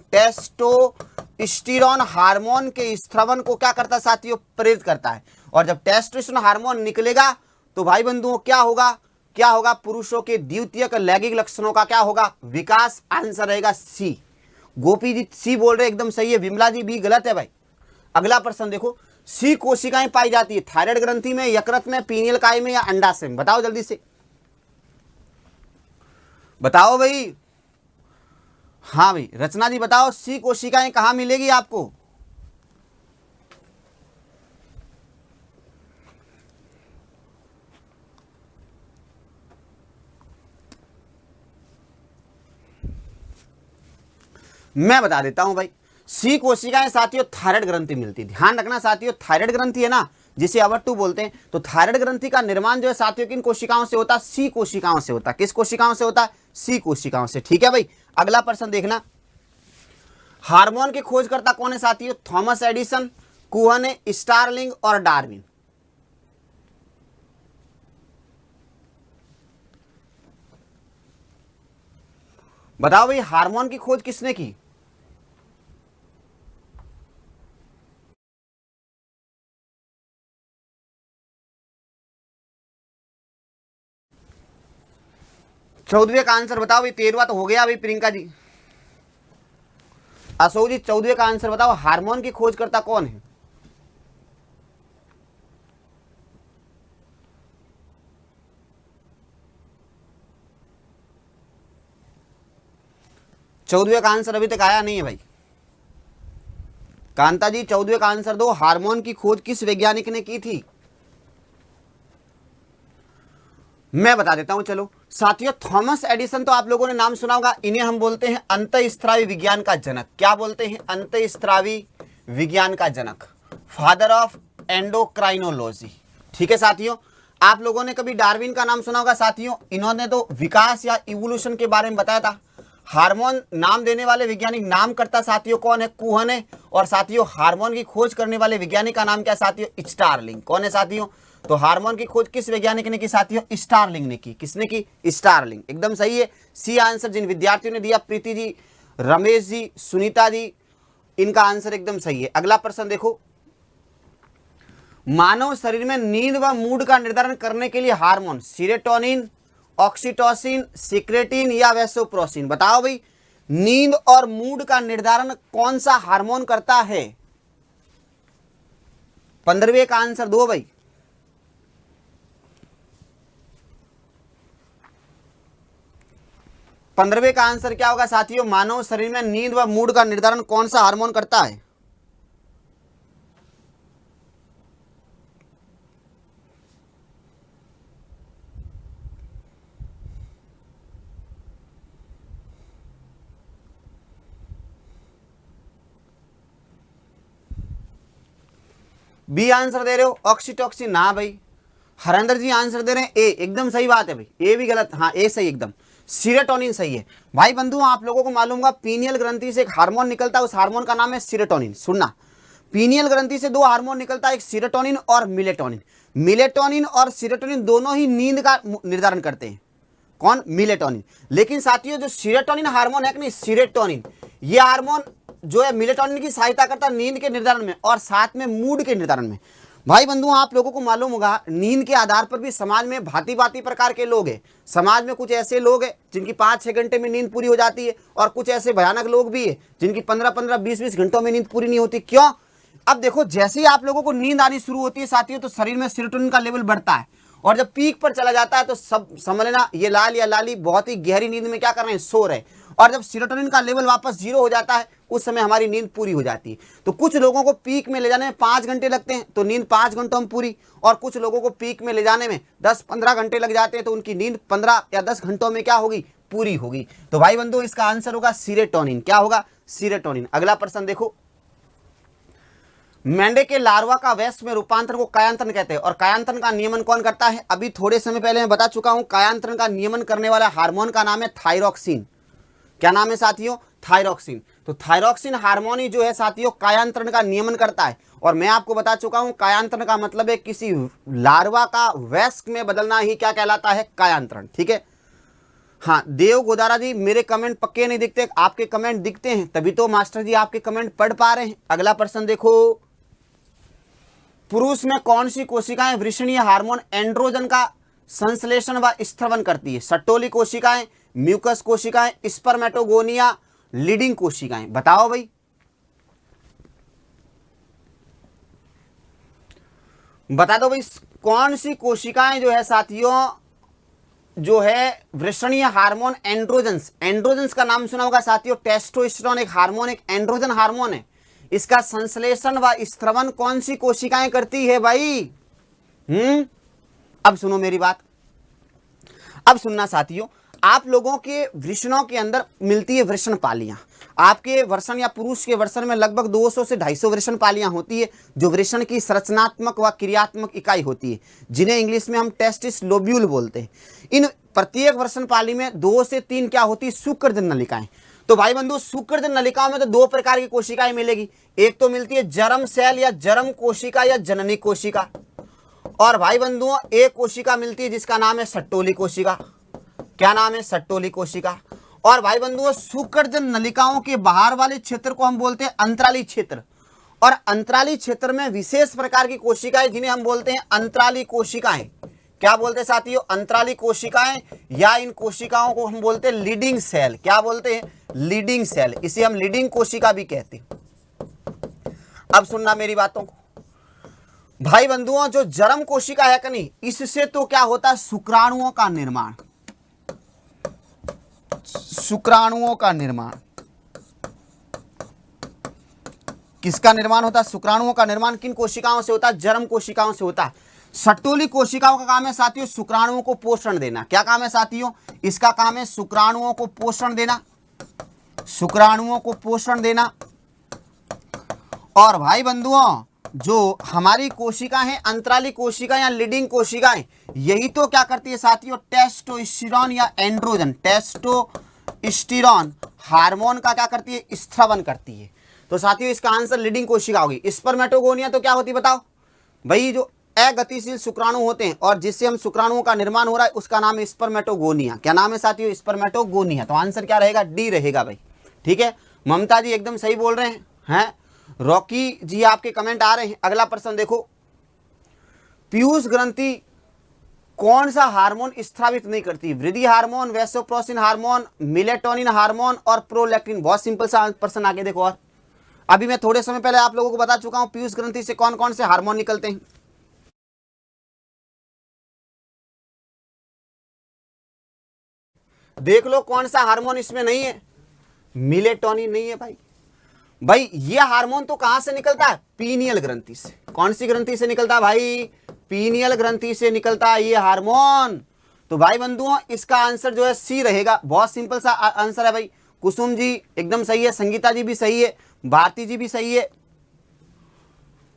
टेस्टोस्टेरोन हार्मोन के स्त्रवण को क्या करता है साथियों? प्रेरित करता है। और जब टेस्टोस्टेरोन हार्मोन निकलेगा तो भाई बंधुओं क्या होगा? पुरुषों के द्वितीयक लैंगिक लक्षणों का क्या होगा? विकास। आंसर रहेगा सी। गोपी जी सी बोल रहे एकदम सही है। विमला जी भी गलत है भाई। अगला प्रश्न देखो, सी कोशिकाएं पाई जाती है थायराइड ग्रंथि में, यकृत में, पीनियल काय में या अंडाशय में? बताओ जल्दी से, बताओ भाई। हाँ भाई रचना जी बताओ सी कोशिकाएं कहां मिलेगी आपको? मैं बता देता हूं भाई। सी कोशिकाएं साथियों थायराइड ग्रंथि मिलती है। ध्यान रखना साथियों थायराइड ग्रंथि है ना जिसे अवट्टू बोलते हैं, तो थायराइड ग्रंथि का निर्माण जो है साथियों किन कोशिकाओं से होता है? सी कोशिकाओं से होता है। किस कोशिकाओं से होता है? सी कोशिकाओं से। ठीक है भाई। अगला प्रश्न देखना, हार्मोन के खोजकर्ता कौन है साथियों? थॉमस एडिसन, कुहन, स्टारलिंग और डार्विन। बताओ भाई हार्मोन की खोज किसने की? चौदहवें का आंसर बताओ भाई। 13वां तो हो गया भाई प्रियंका जी। अशोक जी 14वें का आंसर बताओ, हार्मोन की खोजकर्ता कौन है? चौदहवें का आंसर अभी तक आया नहीं है भाई। कांता जी 14वें का आंसर दो, हार्मोन की खोज किस वैज्ञानिक ने की थी? मैं बता देता हूं चलो साथियों। थॉमस एडिसन तो आप लोगों ने नाम सुना होगा। इन्हें हम बोलते हैं अंतःस्रावी विज्ञान का जनक। क्या बोलते हैं? अंतःस्रावी विज्ञान का जनक, फादर ऑफ एंडोक्राइनोलॉजी। ठीक है साथियों। आप लोगों ने कभी डार्विन का नाम सुना होगा साथियों। इन्होंने तो विकास या इवोल्यूशन के बारे में बताया था। हार्मोन नाम देने वाले वैज्ञानिक नामकर्ता साथियों कौन है? कुहन है। और साथियों हार्मोन की खोज करने वाले वैज्ञानिक का नाम क्या है साथियों? स्टारलिंग। कौन है साथियों? तो हार्मोन की खोज किस वैज्ञानिक ने की साथियों? स्टारलिंग ने की। किसने की? स्टारलिंग। एकदम सही है, सी आंसर जिन विद्यार्थियों ने दिया, प्रीति जी, रमेश जी, सुनीता जी, इनका आंसर एकदम सही है। अगला प्रश्न देखो, मानव शरीर में नींद व मूड का निर्धारण करने के लिए हार्मोन सीरोटोनिन, ऑक्सीटोसिन, सिक्रेटिन या वैसोप्रेसिन, बताओ भाई, नींद और मूड का निर्धारण कौन सा हार्मोन करता है? 15वें का आंसर दो भाई। पंद्रहवें का आंसर क्या होगा साथियों? मानव शरीर में नींद व मूड का निर्धारण कौन सा हार्मोन करता है? बी आंसर दे रहे हो, ऑक्सीटोसिन। ना भाई, हरेंद्र जी आंसर दे रहे हैं ए, एकदम सही बात है भाई, ए भी गलत, हाँ ए सही एकदम, सीरोटोनिन सही है। भाई बंधु आप लोगों को मालूम होगा पीनियल ग्रंथि से एक हार्मोन निकलता है, उस हार्मोन का नाम है सीरोटोनिन। सुनना, पीनियल ग्रंथि से दो हार्मोन निकलता है, एक सीरोटोनिन और मिलेटोनिन। मिलेटोनिन और सीरोटोनिन दोनों ही नींद का निर्धारण करते हैं। कौन? मिलेटोनिन। लेकिन साथियों जो सीरोटोनिन हार्मोन है कि नहीं, सीरोटोनिन, ये हार्मोन जो है मिलेटोनिन की सहायता करता है नींद के निर्धारण में और साथ में मूड के निर्धारण में। भाई बंधुओं आप लोगों को मालूम होगा नींद के आधार पर भी समाज में भांति भांति प्रकार के लोग हैं। समाज में कुछ ऐसे लोग हैं जिनकी 5-6 घंटे में नींद पूरी हो जाती है और कुछ ऐसे भयानक लोग भी हैं जिनकी 15-15, 20-20 घंटों में नींद पूरी नहीं होती। क्यों? अब देखो जैसे ही आप लोगों को नींद आनी शुरू होती है साथियों तो शरीर में सेरोटोनिन का लेवल बढ़ता है और जब पीक पर चला जाता है तो सब समझ लेना ये लाल या लाली बहुत ही गहरी नींद में क्या कर रहे हैं? सो रहे हैं। और जब सेरोटोनिन का लेवल वापस 0 हो जाता है उस समय हमारी नींद पूरी हो जाती है। तो कुछ लोगों को पीक में ले जाने में 5 घंटे लगते हैं तो नींद 5 घंटों में पूरी, और कुछ लोगों को पीक में ले जाने में 10-15 घंटे लग जाते हैं तो उनकी नींद 15 या 10 घंटों में क्या होगी? पूरी होगी। तो भाई बंधु इसका आंसर होगा सीरोटोनिन। क्या होगा? सीरोटोनिन। अगला प्रश्न देखो, मेंढे के लार्वा का वयस्क में रूपांतरण को कायांतरण कहते हैं और कायांतरण का नियमन कौन करता है? अभी थोड़े समय पहले मैं बता चुका हूं, कायांतरण का नियमन करने वाला हार्मोन का नाम है थायरोक्सिन। क्या नाम है साथियों? थायरोक्सिन। तो थायरोक्सिन हार्मोन ही जो है साथियों कायांतरण का नियमन करता है और मैं आपको बता चुका हूं कायांतरण का मतलब है किसी लार्वा का वयस्क में बदलना ही क्या कहलाता है? कायांतरण। ठीक है। हाँ देव गोदारा जी मेरे कमेंट पक्के नहीं दिखते, आपके कमेंट दिखते हैं तभी तो मास्टर जी आपके कमेंट पढ़ पा रहे हैं। अगला प्रश्न देखो, पुरुष में कौन सी कोशिकाएं वृषणीय हार्मोन एंड्रोजन का संश्लेषण व स्त्रवण करती है? सट्टोली कोशिकाएं, म्यूकस कोशिकाएं, स्पर्मेटोगोनिया, लीडिंग कोशिकाएं, बताओ भाई। बता दो भाई कौन सी कोशिकाएं जो है साथियों जो है वृषणीय हार्मोन एंड्रोजन्स, एंड्रोजन्स का नाम सुना होगा साथियों, टेस्टोस्टेरोन एक हार्मोन, एक एंड्रोजन हार्मोन है, इसका संश्लेषण व स्त्रवण कौन सी कोशिकाएं करती है भाई? अब सुनो मेरी बात, अब सुनना साथियों, आप लोगों के वृषणों के अंदर मिलती है वृषण पालियां। आपके वृषण या पुरुष के वृषण में लगभग 200 से 250 वृषण पालियां होती है जो वृषण की संरचनात्मक व क्रियात्मक इकाई होती है, जिन्हें इंग्लिश में हम टेस्टिस लोब्यूल बोलते हैं। इन प्रत्येक वृषण पाली में 2 से 3 क्या होती है? शुक्रजन नलिकाएं। तो भाई बंधु शुक्रजन नलिकाओं में तो 2 प्रकार की कोशिकाएं मिलेगी, एक तो मिलती है जर्म सेल या जर्म कोशिका या जननी कोशिका, और भाई बंधुओं एक कोशिका मिलती है जिसका नाम है सट्टोली कोशिका। क्या नाम है? सट्टोली कोशिका। और भाई बंधुओं शुक्रजन नलिकाओं के बाहर वाले क्षेत्र को हम बोलते हैं अंतराली क्षेत्र, और अंतराली क्षेत्र में विशेष प्रकार की कोशिकाएं जिन्हें हम बोलते हैं अंतराली कोशिकाएं। क्या बोलते हैं साथियों? अंतराली कोशिकाएं, या इन कोशिकाओं को हम बोलते हैं लीडिंग सेल। क्या बोलते हैं? Leading cell. इसे हम लीडिंग कोशिका भी कहते हैं। अब सुनना मेरी बातों को भाई बंधुओं, जो जर्म कोशिका है कि नहीं, इससे तो क्या होता है? शुक्राणुओं का निर्माण, शुक्राणुओं का निर्माण। किसका निर्माण होता है? शुक्राणुओं का निर्माण किन कोशिकाओं से होता है? जर्म कोशिकाओं से होता है। सट्टोली कोशिकाओं का काम है साथियों शुक्राणुओं को पोषण देना। क्या काम है साथियों? इसका काम है शुक्राणुओं को पोषण देना, शुक्राणुओं को पोषण देना। और भाई बंधुओं जो हमारी कोशिका है अंतराली कोशिका या लीडिंग कोशिकाएं, यही तो क्या करती है साथियों? टेस्टोस्टेरोन या एंड्रोजन, टेस्टोस्टेरोन हार्मोन का क्या करती है? स्त्रवण करती है। तो साथियों इसका आंसर लीडिंग कोशिका होगी। स्पर्मेटोगोनिया तो क्या होती है बताओ भाई? जो अगतिशील शुक्राणु होते हैं और जिससे हम शुक्राणुओं का निर्माण हो रहा है उसका नाम है स्पर्मेटोगोनिया। क्या नाम है साथियों? स्पर्मेटोगोनिया। तो आंसर क्या रहेगा? डी रहेगा भाई। ठीक है, ममता जी एकदम सही बोल रहे हैं। रॉकी जी आपके कमेंट आ रहे हैं। अगला प्रश्न देखो, पीयूष ग्रंथि कौन सा हार्मोन स्रावित नहीं करती? वृद्धि hormone, vasopressin hormone, melatonin hormone और प्रोलैक्टिन। बहुत सिंपल सा प्रश्न आगे देखो। और अभी मैं थोड़े समय पहले आप लोगों को बता चुका हूं पीयूष ग्रंथि से कौन कौन से हार्मोन निकलते हैं। देख लो कौन सा हार्मोन इसमें नहीं है? मेलेटोनिन नहीं है भाई ये हार्मोन तो कहां से निकलता है? पीनियल ग्रंथि से। कौन सी ग्रंथि से निकलता है भाई? पीनियल ग्रंथि से निकलता है ये हार्मोन। तो भाई बंधुओं इसका आंसर जो है सी रहेगा। बहुत सिंपल सा आंसर है भाई। कुसुम जी एकदम सही है, संगीता जी भी सही है, भारती जी भी सही है।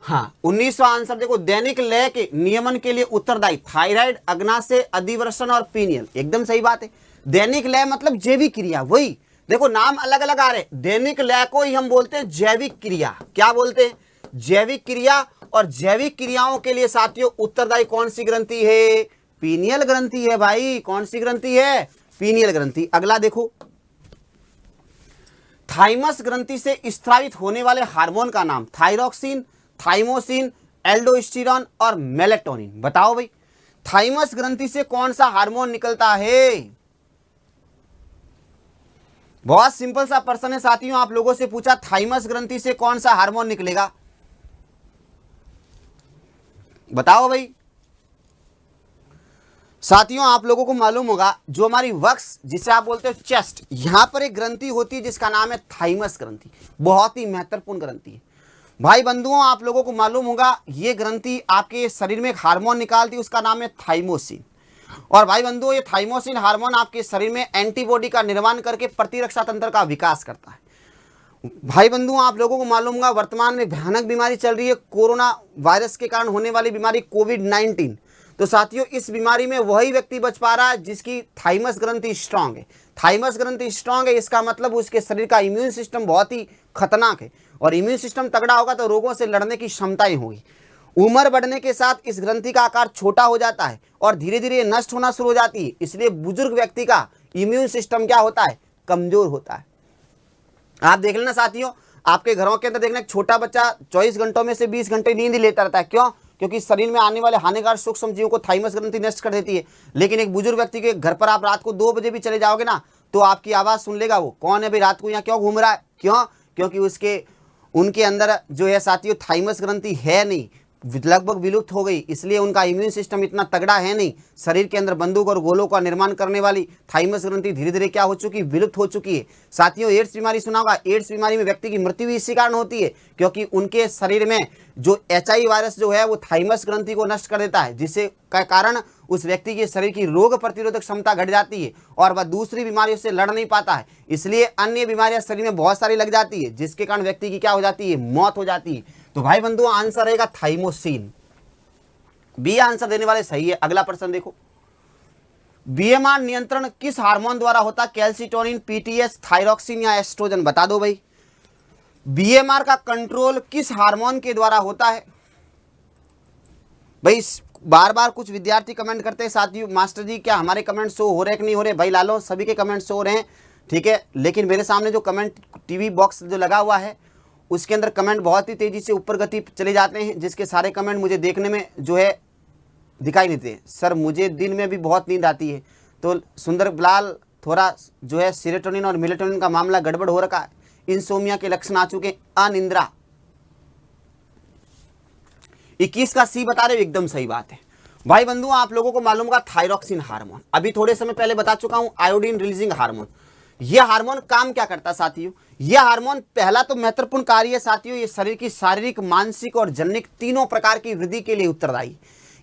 हाँ, 19वां आंसर देखो, दैनिक लय के नियमन के लिए उत्तरदायी थायराइड, अग्नाशय, अधिवृषण और पीनियल। एकदम सही बात है। दैनिक लय मतलब जैविक क्रिया। वही देखो नाम अलग अलग आ रहे। दैनिक लय को ही हम बोलते हैं जैविक क्रिया। क्या बोलते हैं? जैविक क्रिया। और जैविक क्रियाओं के लिए साथियों उत्तरदायी कौन सी ग्रंथि है? पीनियल ग्रंथि है भाई। कौन सी ग्रंथि है? पीनियल ग्रंथि। अगला देखो, थाइमस ग्रंथि से स्रावित होने वाले हार्मोन का नाम? थायरोक्सिन, थाइमोसिन, एल्डोस्टेरोन और मेलेटोनिन। बताओ भाई, थाइमस ग्रंथि से कौन सा हार्मोन निकलता है? बहुत सिंपल सा प्रश्न है साथियों, आप लोगों से पूछा थाइमस ग्रंथि से कौन सा हार्मोन निकलेगा? बताओ भाई। साथियों आप लोगों को मालूम होगा जो हमारी वक्स जिसे आप बोलते हो चेस्ट, यहां पर एक ग्रंथि होती है जिसका नाम है थाइमस ग्रंथि। बहुत ही महत्वपूर्ण ग्रंथि है भाई बंधुओं। आप लोगों को मालूम होगा ये ग्रंथि आपके शरीर में एक हार्मोन निकालती है, उसका नाम है थाइमोसिन। और भाई बंधुओं ये थाइमोसिन हार्मोन आपके शरीर में एंटीबॉडी का निर्माण करके प्रतिरक्षा तंत्र का विकास करता है। भाई बंधुओं आप लोगों को मालूम होगा वर्तमान में भयानक बीमारी चल रही है कोरोना वायरस के कारण होने वाली बीमारी कोविड-19। तो साथियों इस बीमारी में वही व्यक्ति बच पा रहा है जिसकी थाइमस ग्रंथि स्ट्रांग है। थाइमस ग्रंथि स्ट्रांग है इसका मतलब उसके शरीर का इम्यून सिस्टम बहुत ही खतरनाक है। और इम्यून सिस्टम तगड़ा होगा तो रोगों से लड़ने की क्षमताएं होगी। उम्र बढ़ने के साथ इस ग्रंथि का आकार छोटा हो जाता है और धीरे धीरे नष्ट होना शुरू हो जाती है। इसलिए बुजुर्ग व्यक्ति का इम्यून सिस्टम क्या होता है? कमजोर होता है। आप देख लेना साथियों, आपके घरों के अंदर देखना एक छोटा बच्चा 24 घंटों में से 20 घंटे नींद ही लेता रहता है। क्यों? क्योंकि शरीर में आने वाले हानिकारक सूक्ष्म जीवों को थाइमस ग्रंथि नष्ट कर देती है। लेकिन एक बुजुर्ग व्यक्ति के घर पर आप रात को 2 बजे भी चले जाओगे ना तो आपकी आवाज़ सुन लेगा, वो कौन है भाई रात को यहाँ क्यों घूम रहा है? क्यों? क्योंकि उनके अंदर जो है साथियों थाइमस ग्रंथि है नहीं, लगभग विलुप्त हो गई। इसलिए उनका इम्यून सिस्टम इतना तगड़ा है नहीं। शरीर के अंदर बंदूक और गोलों का निर्माण करने वाली थाइमस ग्रंथि धीरे धीरे क्या हो चुकी? विलुप्त हो चुकी है। साथियों एड्स बीमारी सुना होगा। एड्स बीमारी में व्यक्ति की मृत्यु भी इसी कारण होती है क्योंकि उनके शरीर में जो HIV वायरस जो है वो थाइमस ग्रंथि को नष्ट कर देता है, जिससे का कारण उस व्यक्ति के शरीर की रोग प्रतिरोधक क्षमता घट जाती है और वह दूसरी बीमारियों से लड़ नहीं पाता है। इसलिए अन्य बीमारियां शरीर में बहुत सारी लग जाती है जिसके कारण व्यक्ति की क्या हो जाती है? मौत हो जाती है। तो भाई बंधुओं आंसर रहेगा थाइमोसिन। बी आंसर देने वाले सही है। अगला प्रश्न देखो, BMR नियंत्रण किस हार्मोन द्वारा होता है? कैल्सिटोनिन, PTH, थायरोक्सिन या एस्ट्रोजन? बता दो भाई, BMR का कंट्रोल किस हार्मोन के द्वारा होता है? भाई बार बार कुछ विद्यार्थी कमेंट करते हैं साथियों, मास्टर जी क्या हमारे कमेंट शो हो रहे कि नहीं हो रहे? भाई लालो सभी के कमेंट शो हो रहे हैं, ठीक है। लेकिन मेरे सामने जो कमेंट टीवी बॉक्स जो लगा हुआ है उसके अंदर कमेंट बहुत ही तेजी से ऊपर गति चले जाते हैं, जिसके सारे कमेंट मुझे देखने में जो है दिखाई नहीं देते। सर मुझे दिन में भी बहुत नींद आती है। तो सुंदर लाल थोड़ा जो है सेरोटोनिन और मेलेटोनिन का मामला गड़बड़ हो रखा है, इंसोमिया के लक्षण आ चुके, अनिद्रा। 21 का सी बता रहे हो, एकदम सही बात है। भाई बंधुओं आप लोगों को मालूम होगा थायरोक्सिन हार्मोन, अभी थोड़े समय पहले बता चुका हूं, आयोडीन रिलीजिंग हार्मोन। यह हार्मोन काम क्या करता है साथियों? यह हार्मोन पहला तो महत्वपूर्ण कार्य है साथियों, ये शरीर की शारीरिक, मानसिक और जनिक तीनों प्रकार की वृद्धि के लिए उत्तरदायी।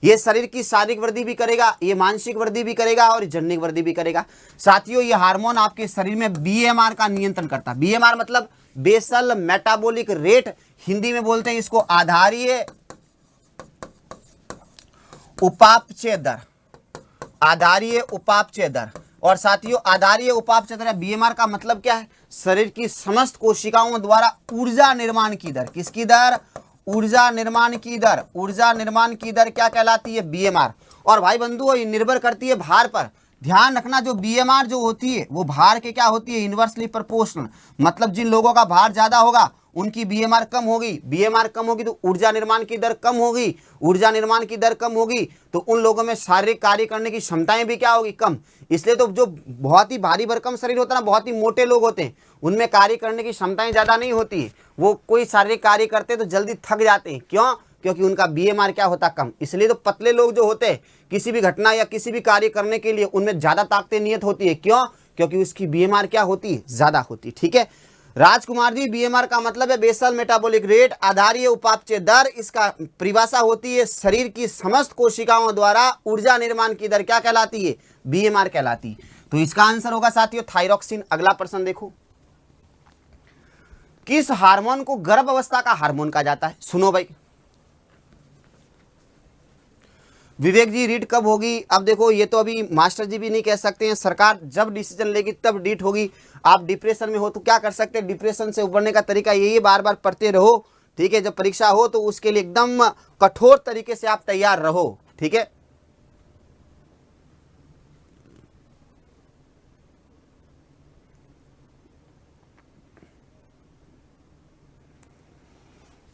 ये शरीर की शारीरिक वृद्धि भी करेगा, ये मानसिक वृद्धि भी करेगा और जनिक वृद्धि भी करेगा। साथियों ये हार्मोन आपके शरीर में BMR का नियंत्रण करता है। BMR मतलब बेसल मेटाबॉलिक रेट, हिंदी में बोलते हैं इसको आधारीय उपापचय दर, आधारीय उपापचय दर। और साथियों आधारीय उपापचय दर BMR का मतलब क्या है? शरीर की समस्त कोशिकाओं द्वारा ऊर्जा निर्माण की दर। किसकी दर? ऊर्जा निर्माण की दर, ऊर्जा निर्माण की दर क्या कहलाती है? बीएमआर। और भाई बंधुओं ये निर्भर करती है भार पर। ध्यान रखना जो बीएमआर जो होती है वो भार के क्या होती है? Inversely proportional. मतलब जिन लोगों का भार ज्यादा होगा उनकी बीएमआर कम होगी, बीएमआर कम होगी तो ऊर्जा निर्माण की दर कम होगी, ऊर्जा निर्माण की दर कम होगी तो उन लोगों में शारीरिक कार्य करने की क्षमताएं भी क्या होगी? कम। इसलिए तो जो बहुत ही भारी भरकम शरीर होता है ना, बहुत ही मोटे लोग होते हैं, उनमें कार्य करने की क्षमताएं ज्यादा नहीं होती है, वो कोई शारीरिक कार्य करते तो जल्दी थक जाते हैं। क्यों? क्योंकि उनका बीएमआर क्या होता? कम। इसलिए तो पतले लोग जो होते हैं किसी भी घटना या किसी भी कार्य करने के लिए उनमें ज्यादा ताकत नियत होती है। क्यों? क्योंकि उसकी बीएमआर क्या होती है? ज्यादा होती है। ठीक है राजकुमार जी, बीएमआर का मतलब है बेसल मेटाबॉलिक रेट, आधारीय उपापचय दर। इसका परिभाषा होती है शरीर की समस्त कोशिकाओं द्वारा ऊर्जा निर्माण की दर क्या कहलाती है? बीएमआर कहलाती है। तो इसका आंसर होगा साथियों थायरॉक्सिन। अगला प्रश्न देखो, किस हार्मोन को गर्भ अवस्था का हार्मोन कहा जाता है? सुनो भाई, विवेक जी रीट कब होगी? अब देखो ये तो अभी मास्टर जी भी नहीं कह सकते हैं, सरकार जब डिसीजन लेगी तब रीट होगी। आप डिप्रेशन में हो तो क्या कर सकते हैं? डिप्रेशन से उबरने का तरीका यही है, बार बार पढ़ते रहो। ठीक है, जब परीक्षा हो तो उसके लिए एकदम कठोर तरीके से आप तैयार रहो। ठीक है,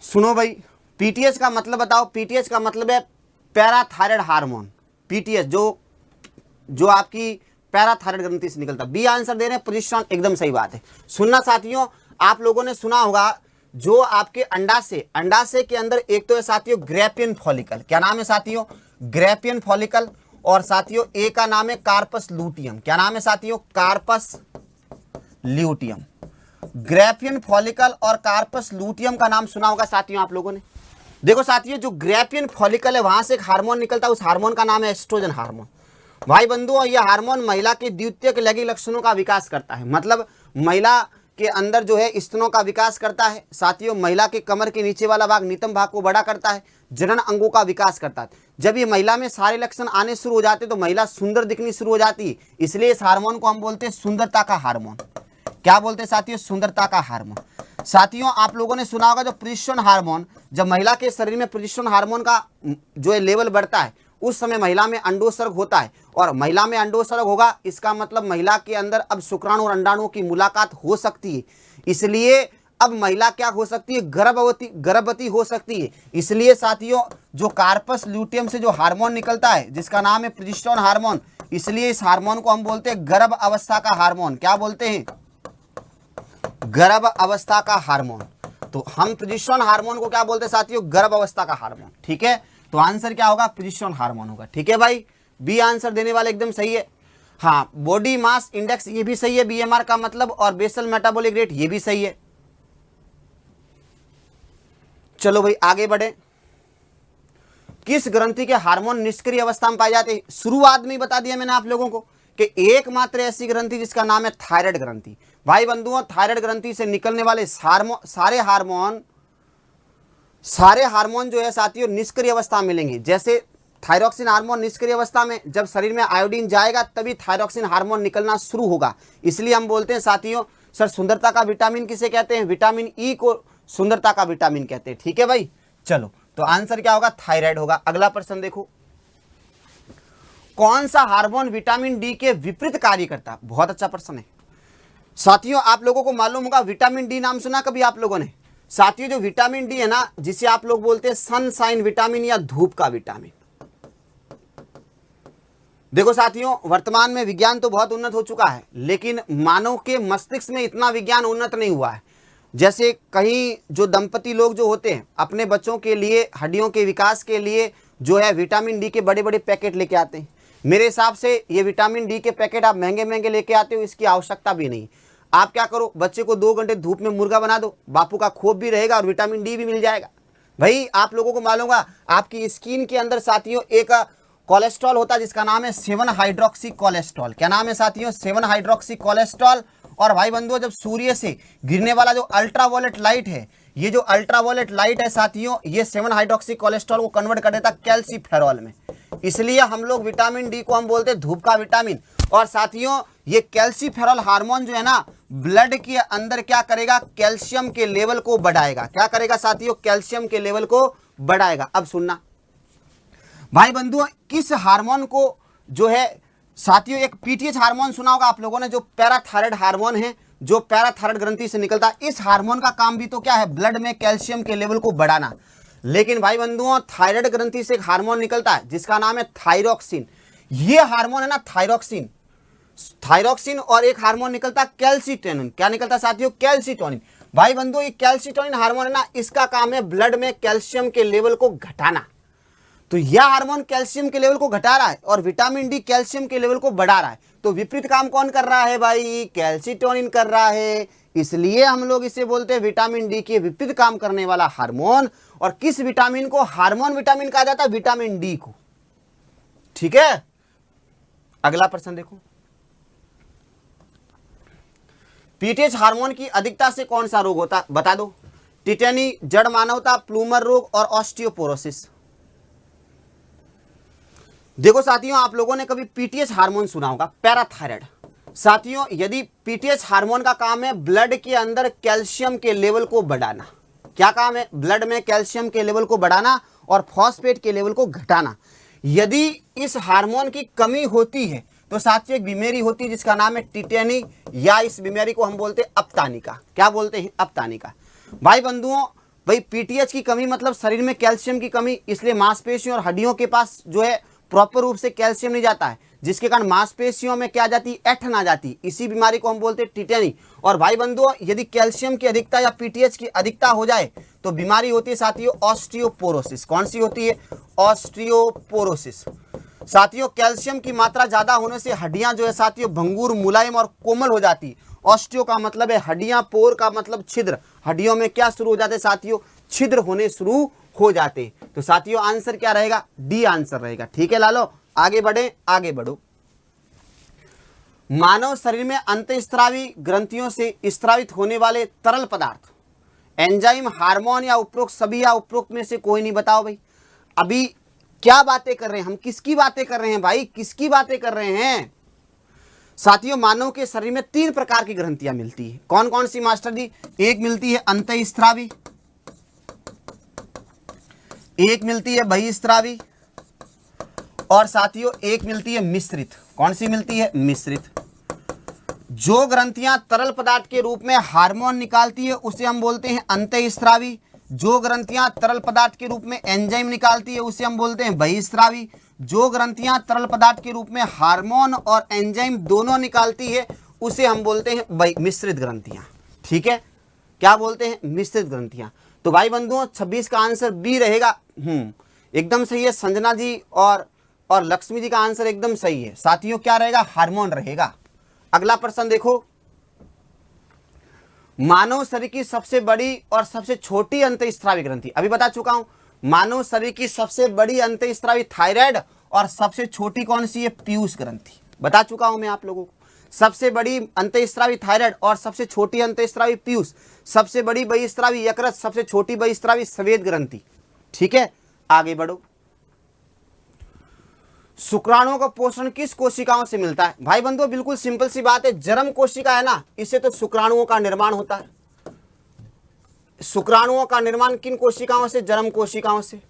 सुनो भाई, पीटीएस का मतलब बताओ। पीटीएस का मतलब है पैराथायराइड हार्मोन। पीटीएस जो आपकी पैराथायराइड ग्रंथि से निकलता। बी आंसर दे रहे हैं प्रोजेस्टेरॉन, एकदम सही बात है। सुनना साथियों, आप लोगों ने सुना होगा जो आपके अंडाशय के अंदर एक तो है साथियों ग्रैपियन फॉलिकल। क्या नाम है साथियों? ग्रैपियन फॉलिकल। और साथियों ए का नाम है कार्पस लूटियम। क्या नाम है साथियों? Corpus luteum. ग्रैपियन फॉलिकल और कार्पस लूटियम का नाम सुना होगा साथियों आप लोगों ने। देखो साथियों, जो ग्रैपियन फॉलिकल है वहां से एक हार्मोन निकलता है, उस हार्मोन का नाम है एस्ट्रोजन हार्मोन। भाई बंधुओं, यह हार्मोन महिला के द्वितीयक लैंगिक लक्षणों का विकास करता है। मतलब महिला के अंदर जो है स्तनों का विकास करता है। साथियों, महिला के कमर के नीचे वाला भाग नितंब भाग को बड़ा करता है, जनन अंगों का विकास करता है। जब ये महिला में सारे लक्षण आने शुरू हो जाते तो महिला सुंदर दिखनी शुरू हो जाती है। इसलिए इस हार्मोन को हम बोलते हैं सुंदरता का हार्मोन। क्या बोलते हैं साथियों? सुंदरता का हार्मोन। साथियों, आप लोगों ने सुना होगा जो प्रोजेस्टेरॉन हार्मोन, जब महिला के शरीर में प्रोजेस्टेरॉन हार्मोन का जो है लेवल बढ़ता है उस समय महिला में अंडोत्सर्ग होता है। और महिला में अंडोत्सर्ग होगा, इसका मतलब महिला के अंदर अब शुक्राणु और अंडाणुओं की मुलाकात हो सकती है। इसलिए अब महिला क्या हो सकती है? गर्भवती हो सकती है। इसलिए साथियों, जो कार्पस ल्यूटियम से जो हार्मोन निकलता है जिसका नाम है प्रोजेस्टेरॉन हार्मोन, इसलिए इस हार्मोन को हम बोलते हैं गर्भ अवस्था का हार्मोन। क्या बोलते हैं? गर्भ अवस्था का हार्मोन। तो हम प्रोजेस्टेरॉन हार्मोन को क्या बोलते हैं साथियों? गर्भ अवस्था का हार्मोन। ठीक है, तो आंसर क्या होगा? प्रोजेस्टेरॉन हार्मोन होगा। ठीक है भाई, बी आंसर देने वाले एकदम सही है। हाँ, बॉडी मास इंडेक्स ये भी सही है, बीएमआर का मतलब, और बेसल मेटाबॉलिक रेट ये भी सही है। चलो भाई आगे बढ़े। किस ग्रंथि के हार्मोन निष्क्रिय अवस्था में पाए जाते हैं? शुरुआत में ही बता दिया मैंने आप लोगों को कि एकमात्र ऐसी ग्रंथि जिसका नाम है थायराइड ग्रंथि। भाई बंधुओं, थायराइड ग्रंथि से निकलने वाले सारे हार्मोन जो है साथियों निष्क्रिय अवस्था में मिलेंगे। जैसे थायरॉक्सिन हार्मोन निष्क्रिय अवस्था में, जब शरीर में आयोडीन जाएगा तभी थायरॉक्सिन हार्मोन निकलना शुरू होगा। इसलिए हम बोलते हैं साथियों, सर सुंदरता का विटामिन किसे कहते हैं? विटामिन ई को सुंदरता का विटामिन कहते हैं। ठीक है भाई, चलो तो आंसर क्या होगा? थायराइड होगा। अगला प्रश्न देखो, कौन सा हार्मोन विटामिन डी के विपरीत कार्य करता है? बहुत अच्छा प्रश्न है साथियों। आप लोगों को मालूम होगा, विटामिन डी नाम सुना कभी आप लोगों ने? साथियों, जो विटामिन डी है ना, जिसे आप लोग बोलते हैं सनशाइन विटामिन या धूप का विटामिन। देखो साथियों, वर्तमान में विज्ञान तो बहुत उन्नत हो चुका है, लेकिन मानव के मस्तिष्क में इतना विज्ञान उन्नत नहीं हुआ है। जैसे कहीं जो दंपति लोग जो होते हैं अपने बच्चों के लिए, हड्डियों के विकास के लिए जो है विटामिन डी के बड़े बड़े पैकेट लेके आते हैं। मेरे हिसाब से ये विटामिन डी के पैकेट आप महंगे महंगे लेके आते हो, इसकी आवश्यकता भी नहीं। आप क्या करो, बच्चे को 2 घंटे धूप में मुर्गा बना दो, बापू का खोप भी रहेगा और विटामिन डी भी मिल जाएगा। भाई आप लोगों को मालूम होगा, आपकी स्किन के अंदर साथियों एक कोलेस्ट्रॉल होता है जिसका नाम है 7 हाइड्रोक्सी कोलेस्ट्रॉल। क्या नाम है साथियों? 7 हाइड्रोक्सी कोलेस्ट्रॉल। और भाई बंधुओं, जब सूर्य से गिरने वाला जो अल्ट्रावायलेट लाइट है, ये जो अल्ट्रावायलेट लाइट है साथियों, ये 7 हाइड्रोक्सी कोलेस्ट्रॉल को कन्वर्ट कर देता कैल्सिफेरॉल में। इसलिए हम लोग विटामिन डी को हम बोलते हैं धूप का विटामिन। और साथियों, ये कैल्सीफेरॉल हार्मोन जो है ना ब्लड के अंदर क्या करेगा, कैल्शियम के लेवल को बढ़ाएगा। क्या करेगा साथियों, कैल्शियम के लेवल को बढ़ाएगा। अब सुनना भाई बंधुओं, किस हार्मोन को जो है साथियों, एक पीटीएच हार्मोन सुना होगा आप लोगों ने, जो पैराथायराइड हार्मोन है, जो पैराथायराइड ग्रंथि से निकलता है। इस हार्मोन का काम भी तो क्या है, ब्लड में कैल्शियम के लेवल को बढ़ाना। लेकिन भाई बंधुओं, थायराइड ग्रंथि से एक हार्मोन निकलता है जिसका नाम है थायरॉक्सिन। ये हार्मोन है ना थायरॉक्सिन, थायरॉक्सिन, और एक हार्मोन निकलता है कैल्सिटोनिन। क्या निकलता है साथियों, कैल्सिटोनिन। भाई बंधुओं, ये कैल्सिटोनिन हार्मोन है ना, इसका काम है ब्लड में कैल्शियम के लेवल को घटाना। तो यह हार्मोन कैल्शियम के लेवल को घटा रहा है और विटामिन डी कैल्शियम के लेवल को बढ़ा रहा है। तो विपरीत काम कौन कर रहा है भाई, कैल्सिटोनिन कर रहा है। इसलिए हम लोग इसे बोलते हैं विटामिन डी के विपरीत काम करने वाला हार्मोन। और किस विटामिन को हार्मोन विटामिन कहा जाता है, विटामिन डी को। ठीक है, अगला प्रश्न देखो, पीटीएच हार्मोन की अधिकता से कौन सा रोग होता है, बता दो। टिटेनी, जड़ मानवता, प्लूमर रोग और ऑस्टियोपोरोसिस। देखो साथियों, आप लोगों ने कभी पीटीएच हार्मोन सुना होगा, पैराथायराइड। साथियों, यदि पीटीएच हार्मोन का काम है ब्लड के अंदर कैल्शियम के लेवल को बढ़ाना, क्या काम है, ब्लड में कैल्शियम के लेवल को बढ़ाना और फॉस्फेट के लेवल को घटाना। यदि इस हार्मोन की कमी होती है तो साथियों एक बीमारी होती है जिसका नाम है टिटेनी, या इस बीमारी को हम बोलते हैं अपतानिका। क्या बोलते हैं, अपतानिका। भाई बंधुओं, भाई पीटीएच की कमी मतलब शरीर में कैल्शियम की कमी, इसलिए मांसपेशियों और हड्डियों के पास जो है प्रॉपर रूप से कैल्शियम नहीं जाता है, जिसके कारण मांसपेशियों में क्या जाती, ऐंठन आ जाती। इसी बीमारी को हम बोलते हैं टिटेनी। और भाई बंधुओं, यदि कैल्शियम की अधिकता या पीटीएच की अधिकता हो जाए तो बीमारी होती है साथियों ऑस्टियोपोरोसिस। कौन सी होती है, ऑस्टियोपोरोसिस। साथियों, कैल्शियम की मात्रा ज्यादा होने से हड्डियां जो है साथियों भंगुर, मुलायम और कोमल हो जाती। ऑस्टियो का मतलब है हड्डियां, पोर का मतलब छिद्र। हड्डियों में क्या शुरू हो जाते साथियों, छिद्र होने शुरू हो जाते। तो साथियों आंसर क्या रहेगा, डी आंसर रहेगा। ठीक है लालो, आगे बढ़े, आगे बढ़ो। मानव शरीर में अंतःस्रावी ग्रंथियों से स्रावित होने वाले तरल पदार्थ, एंजाइम, हार्मोन या उपरोक्त सभी या उपरोक्त में से कोई नहीं। बताओ भाई, अभी क्या बातें कर रहे हैं हम, किसकी बातें कर रहे हैं भाई, किसकी बातें कर रहे हैं साथियों। मानव के शरीर में 3 प्रकार की ग्रंथियां मिलती है। कौन कौन सी मास्टर जी, एक मिलती है अंतःस्रावी, एक मिलती है बहिस्रावी, और साथियों एक मिलती है मिश्रित। कौन सी मिलती है, मिश्रित। जो ग्रंथियां तरल पदार्थ के रूप में हार्मोन निकालती है उसे हम बोलते हैं अंतःस्रावी। जो ग्रंथियां तरल पदार्थ के रूप में एंजाइम निकालती है उसे हम बोलते हैं बहिस्रावी। जो ग्रंथियां तरल पदार्थ के रूप में हार्मोन और एंजाइम दोनों निकालती है उसे हम बोलते हैं मिश्रित ग्रंथियां। ठीक है, क्या बोलते हैं, मिश्रित ग्रंथियां। तो भाई बंधुओं 26 का आंसर बी रहेगा। एकदम सही है। संजना जी और लक्ष्मी जी का आंसर एकदम सही है। साथियों क्या रहेगा, हार्मोन रहेगा। अगला प्रश्न देखो, मानव शरीर की सबसे बड़ी और सबसे छोटी अंतःस्रावी ग्रंथि, अभी बता चुका हूं। मानव शरीर की सबसे बड़ी अंतःस्रावी थायराइड और सबसे छोटी कौन सी है, पीयूष ग्रंथि। बता चुका हूं मैं आप लोगों को। सबसे बड़ी अंतःस्रावी थायराइड और सबसे छोटी अंतःस्रावी पीयूष। सबसे बड़ी बहिस्रावी यकृत, सबसे छोटी बहिस्रावी स्वेद ग्रंथि। ठीक है, आगे बढ़ो। शुक्राणुओं का पोषण किस कोशिकाओं से मिलता है? भाई बंधुओं बिल्कुल सिंपल सी बात है, जर्म कोशिका है ना, इससे तो शुक्राणुओं का निर्माण होता है। शुक्राणुओं का निर्माण किन कोशिकाओं से, जर्म कोशिकाओं से।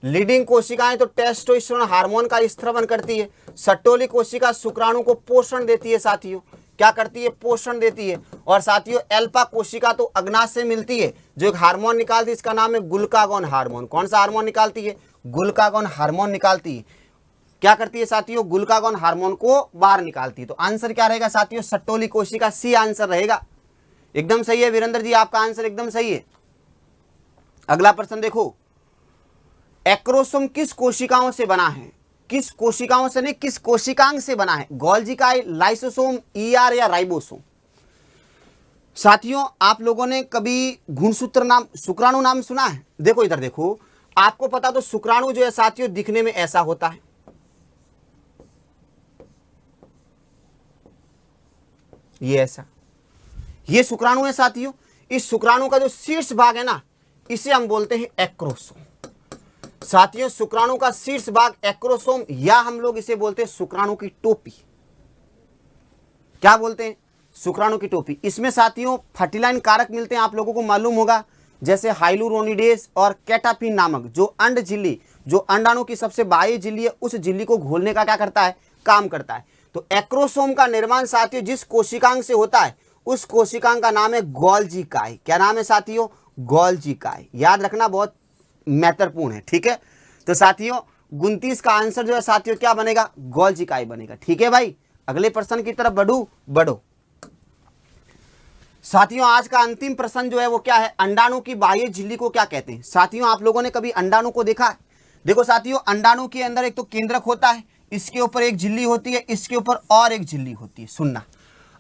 लीडिंग कोशिकाएं तो टेस्टोस्टेरोन हार्मोन का स्त्रवण करती है। सट्टोली कोशिका शुक्राणु को पोषण देती है साथियों, क्या करती है, पोषण देती है। और साथियों एल्फा कोशिका तो अग्नाशय से मिलती है, जो एक हार्मोन निकालती है, इसका नाम है ग्लूकागॉन हार्मोन। कौन सा हार्मोन निकालती है, ग्लूकागॉन हार्मोन निकालती है। क्या करती है साथियों, ग्लूकागॉन हार्मोन को बाहर निकालती है। तो आंसर क्या रहेगा साथियों, सट्टोली कोशिका, सी आंसर रहेगा। एकदम सही है वीरेंद्र जी, आपका आंसर एकदम सही है। अगला प्रश्न देखो, एक्रोसोम किस कोशिकाओं से बना है? किस कोशिकाओं से नहीं, किस कोशिकांग से बना है? गोल्जी का लाइसोसोम, ईआर या राइबोसोम। साथियों आप लोगों ने कभी गुणसूत्र नाम, शुक्राणु नाम सुना है? देखो इधर देखो, आपको पता तो शुक्राणु जो है साथियों दिखने में ऐसा होता है। ये ऐसा, ये शुक्राणु है साथियों। इस शुक्राणु का जो शीर्ष भाग है ना, इसे हम बोलते हैं एक्रोसोम। साथियों शुक्राणु का शीर्ष भाग एक्रोसोम, या हम लोग इसे बोलते हैं शुक्राणु की टोपी। क्या बोलते हैं, शुक्राणु की टोपी। इसमें साथियों फर्टिलाइन कारक मिलते हैं, आप लोगों को मालूम होगा, जैसे हाइलुरोनिडेज और कैटापिन नामक जो अंड झिल्ली, जो अंडाणु की सबसे बाह्य झिल्ली है, उस झिल्ली को घोलने का क्या करता है, काम करता है। तो एक्रोसोम का निर्माण साथियों जिस कोशिकांग से होता है उस कोशिकांग का नाम है गोल्जी काई। क्या नाम है साथियों, गोल्जी काई। याद रखना, बहुत महत्वपूर्ण है, ठीक है। तो साथियों 29 का आंसर जो है साथियों क्या बनेगा, गोल्जी काई बनेगा, ठीक है भाई। अगले प्रश्न की तरफ बढ़ो साथियों। आज का अंतिम प्रश्न जो है वो क्या है, अंडाणु की बाह्य झिल्ली को क्या कहते हैं। साथियों आप लोगों ने कभी अंडाणु को देखा है? देखो साथियों, अंडाणु के अंदर एक तो केंद्रक होता है, इसके ऊपर एक झिल्ली होती है, इसके ऊपर और एक झिल्ली होती है। सुनना,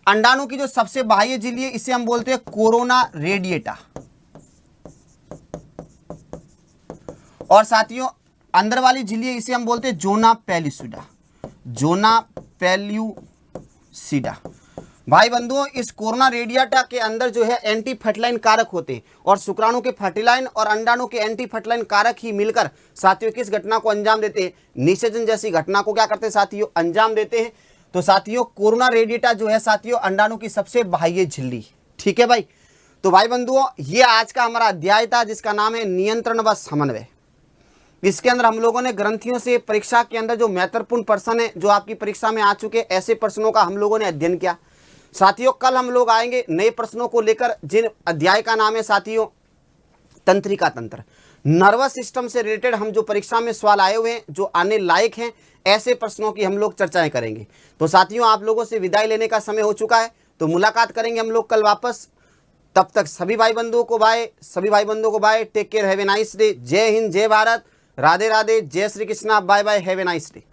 अंडाणु की जो सबसे बाह्य झिल्ली है इसे हम बोलते हैं कोरोना रेडिएटा, और साथियों अंदर वाली झिल्ली है इसे हम बोलते हैं जोना पेल्यूसिडा, जोना पेल्यूसिडा। भाई बंधुओं, इस कोरोना रेडिएटा के अंदर जो है एंटी फर्टिलाइन कारक होते हैं, और शुक्राणु के फर्टिलाइन और अंडाणु के एंटी फर्टिलाइन कारक ही मिलकर साथियों किस घटना को अंजाम देते हैं, निषेचन जैसी घटना को क्या करते हैं साथियों, अंजाम देते हैं। तो साथियों कोरोना रेडिएटा जो है साथियों अंडाणु की सबसे बाह्य झिल्ली, ठीक है भाई। तो भाई बंधुओं ये आज का हमारा अध्याय था जिसका नाम है नियंत्रण व समन्वय। इसके अंदर हम लोगों ने ग्रंथियों से परीक्षा के अंदर जो महत्वपूर्ण प्रश्न है जो आपकी परीक्षा में आ चुके, ऐसे प्रश्नों का हम लोगों ने अध्ययन किया। साथियों कल हम लोग आएंगे नए प्रश्नों को लेकर, जिन अध्याय का नाम है साथियों तंत्रिका तंत्र। नर्वस सिस्टम से रिलेटेड हम जो परीक्षा में सवाल आए हुए हैं, जो आने लायक हैं, ऐसे प्रश्नों की हम लोग चर्चाएं करेंगे। तो साथियों आप लोगों से विदाई लेने का समय हो चुका है, तो मुलाकात करेंगे हम लोग कल वापस। तब तक सभी भाई बंधुओं को बाय, सभी भाई बंधुओं को bye, take care, have a nice day. जय हिंद, जय भारत, राधे राधे, जय Shri Krishna, bye bye, have a nice day.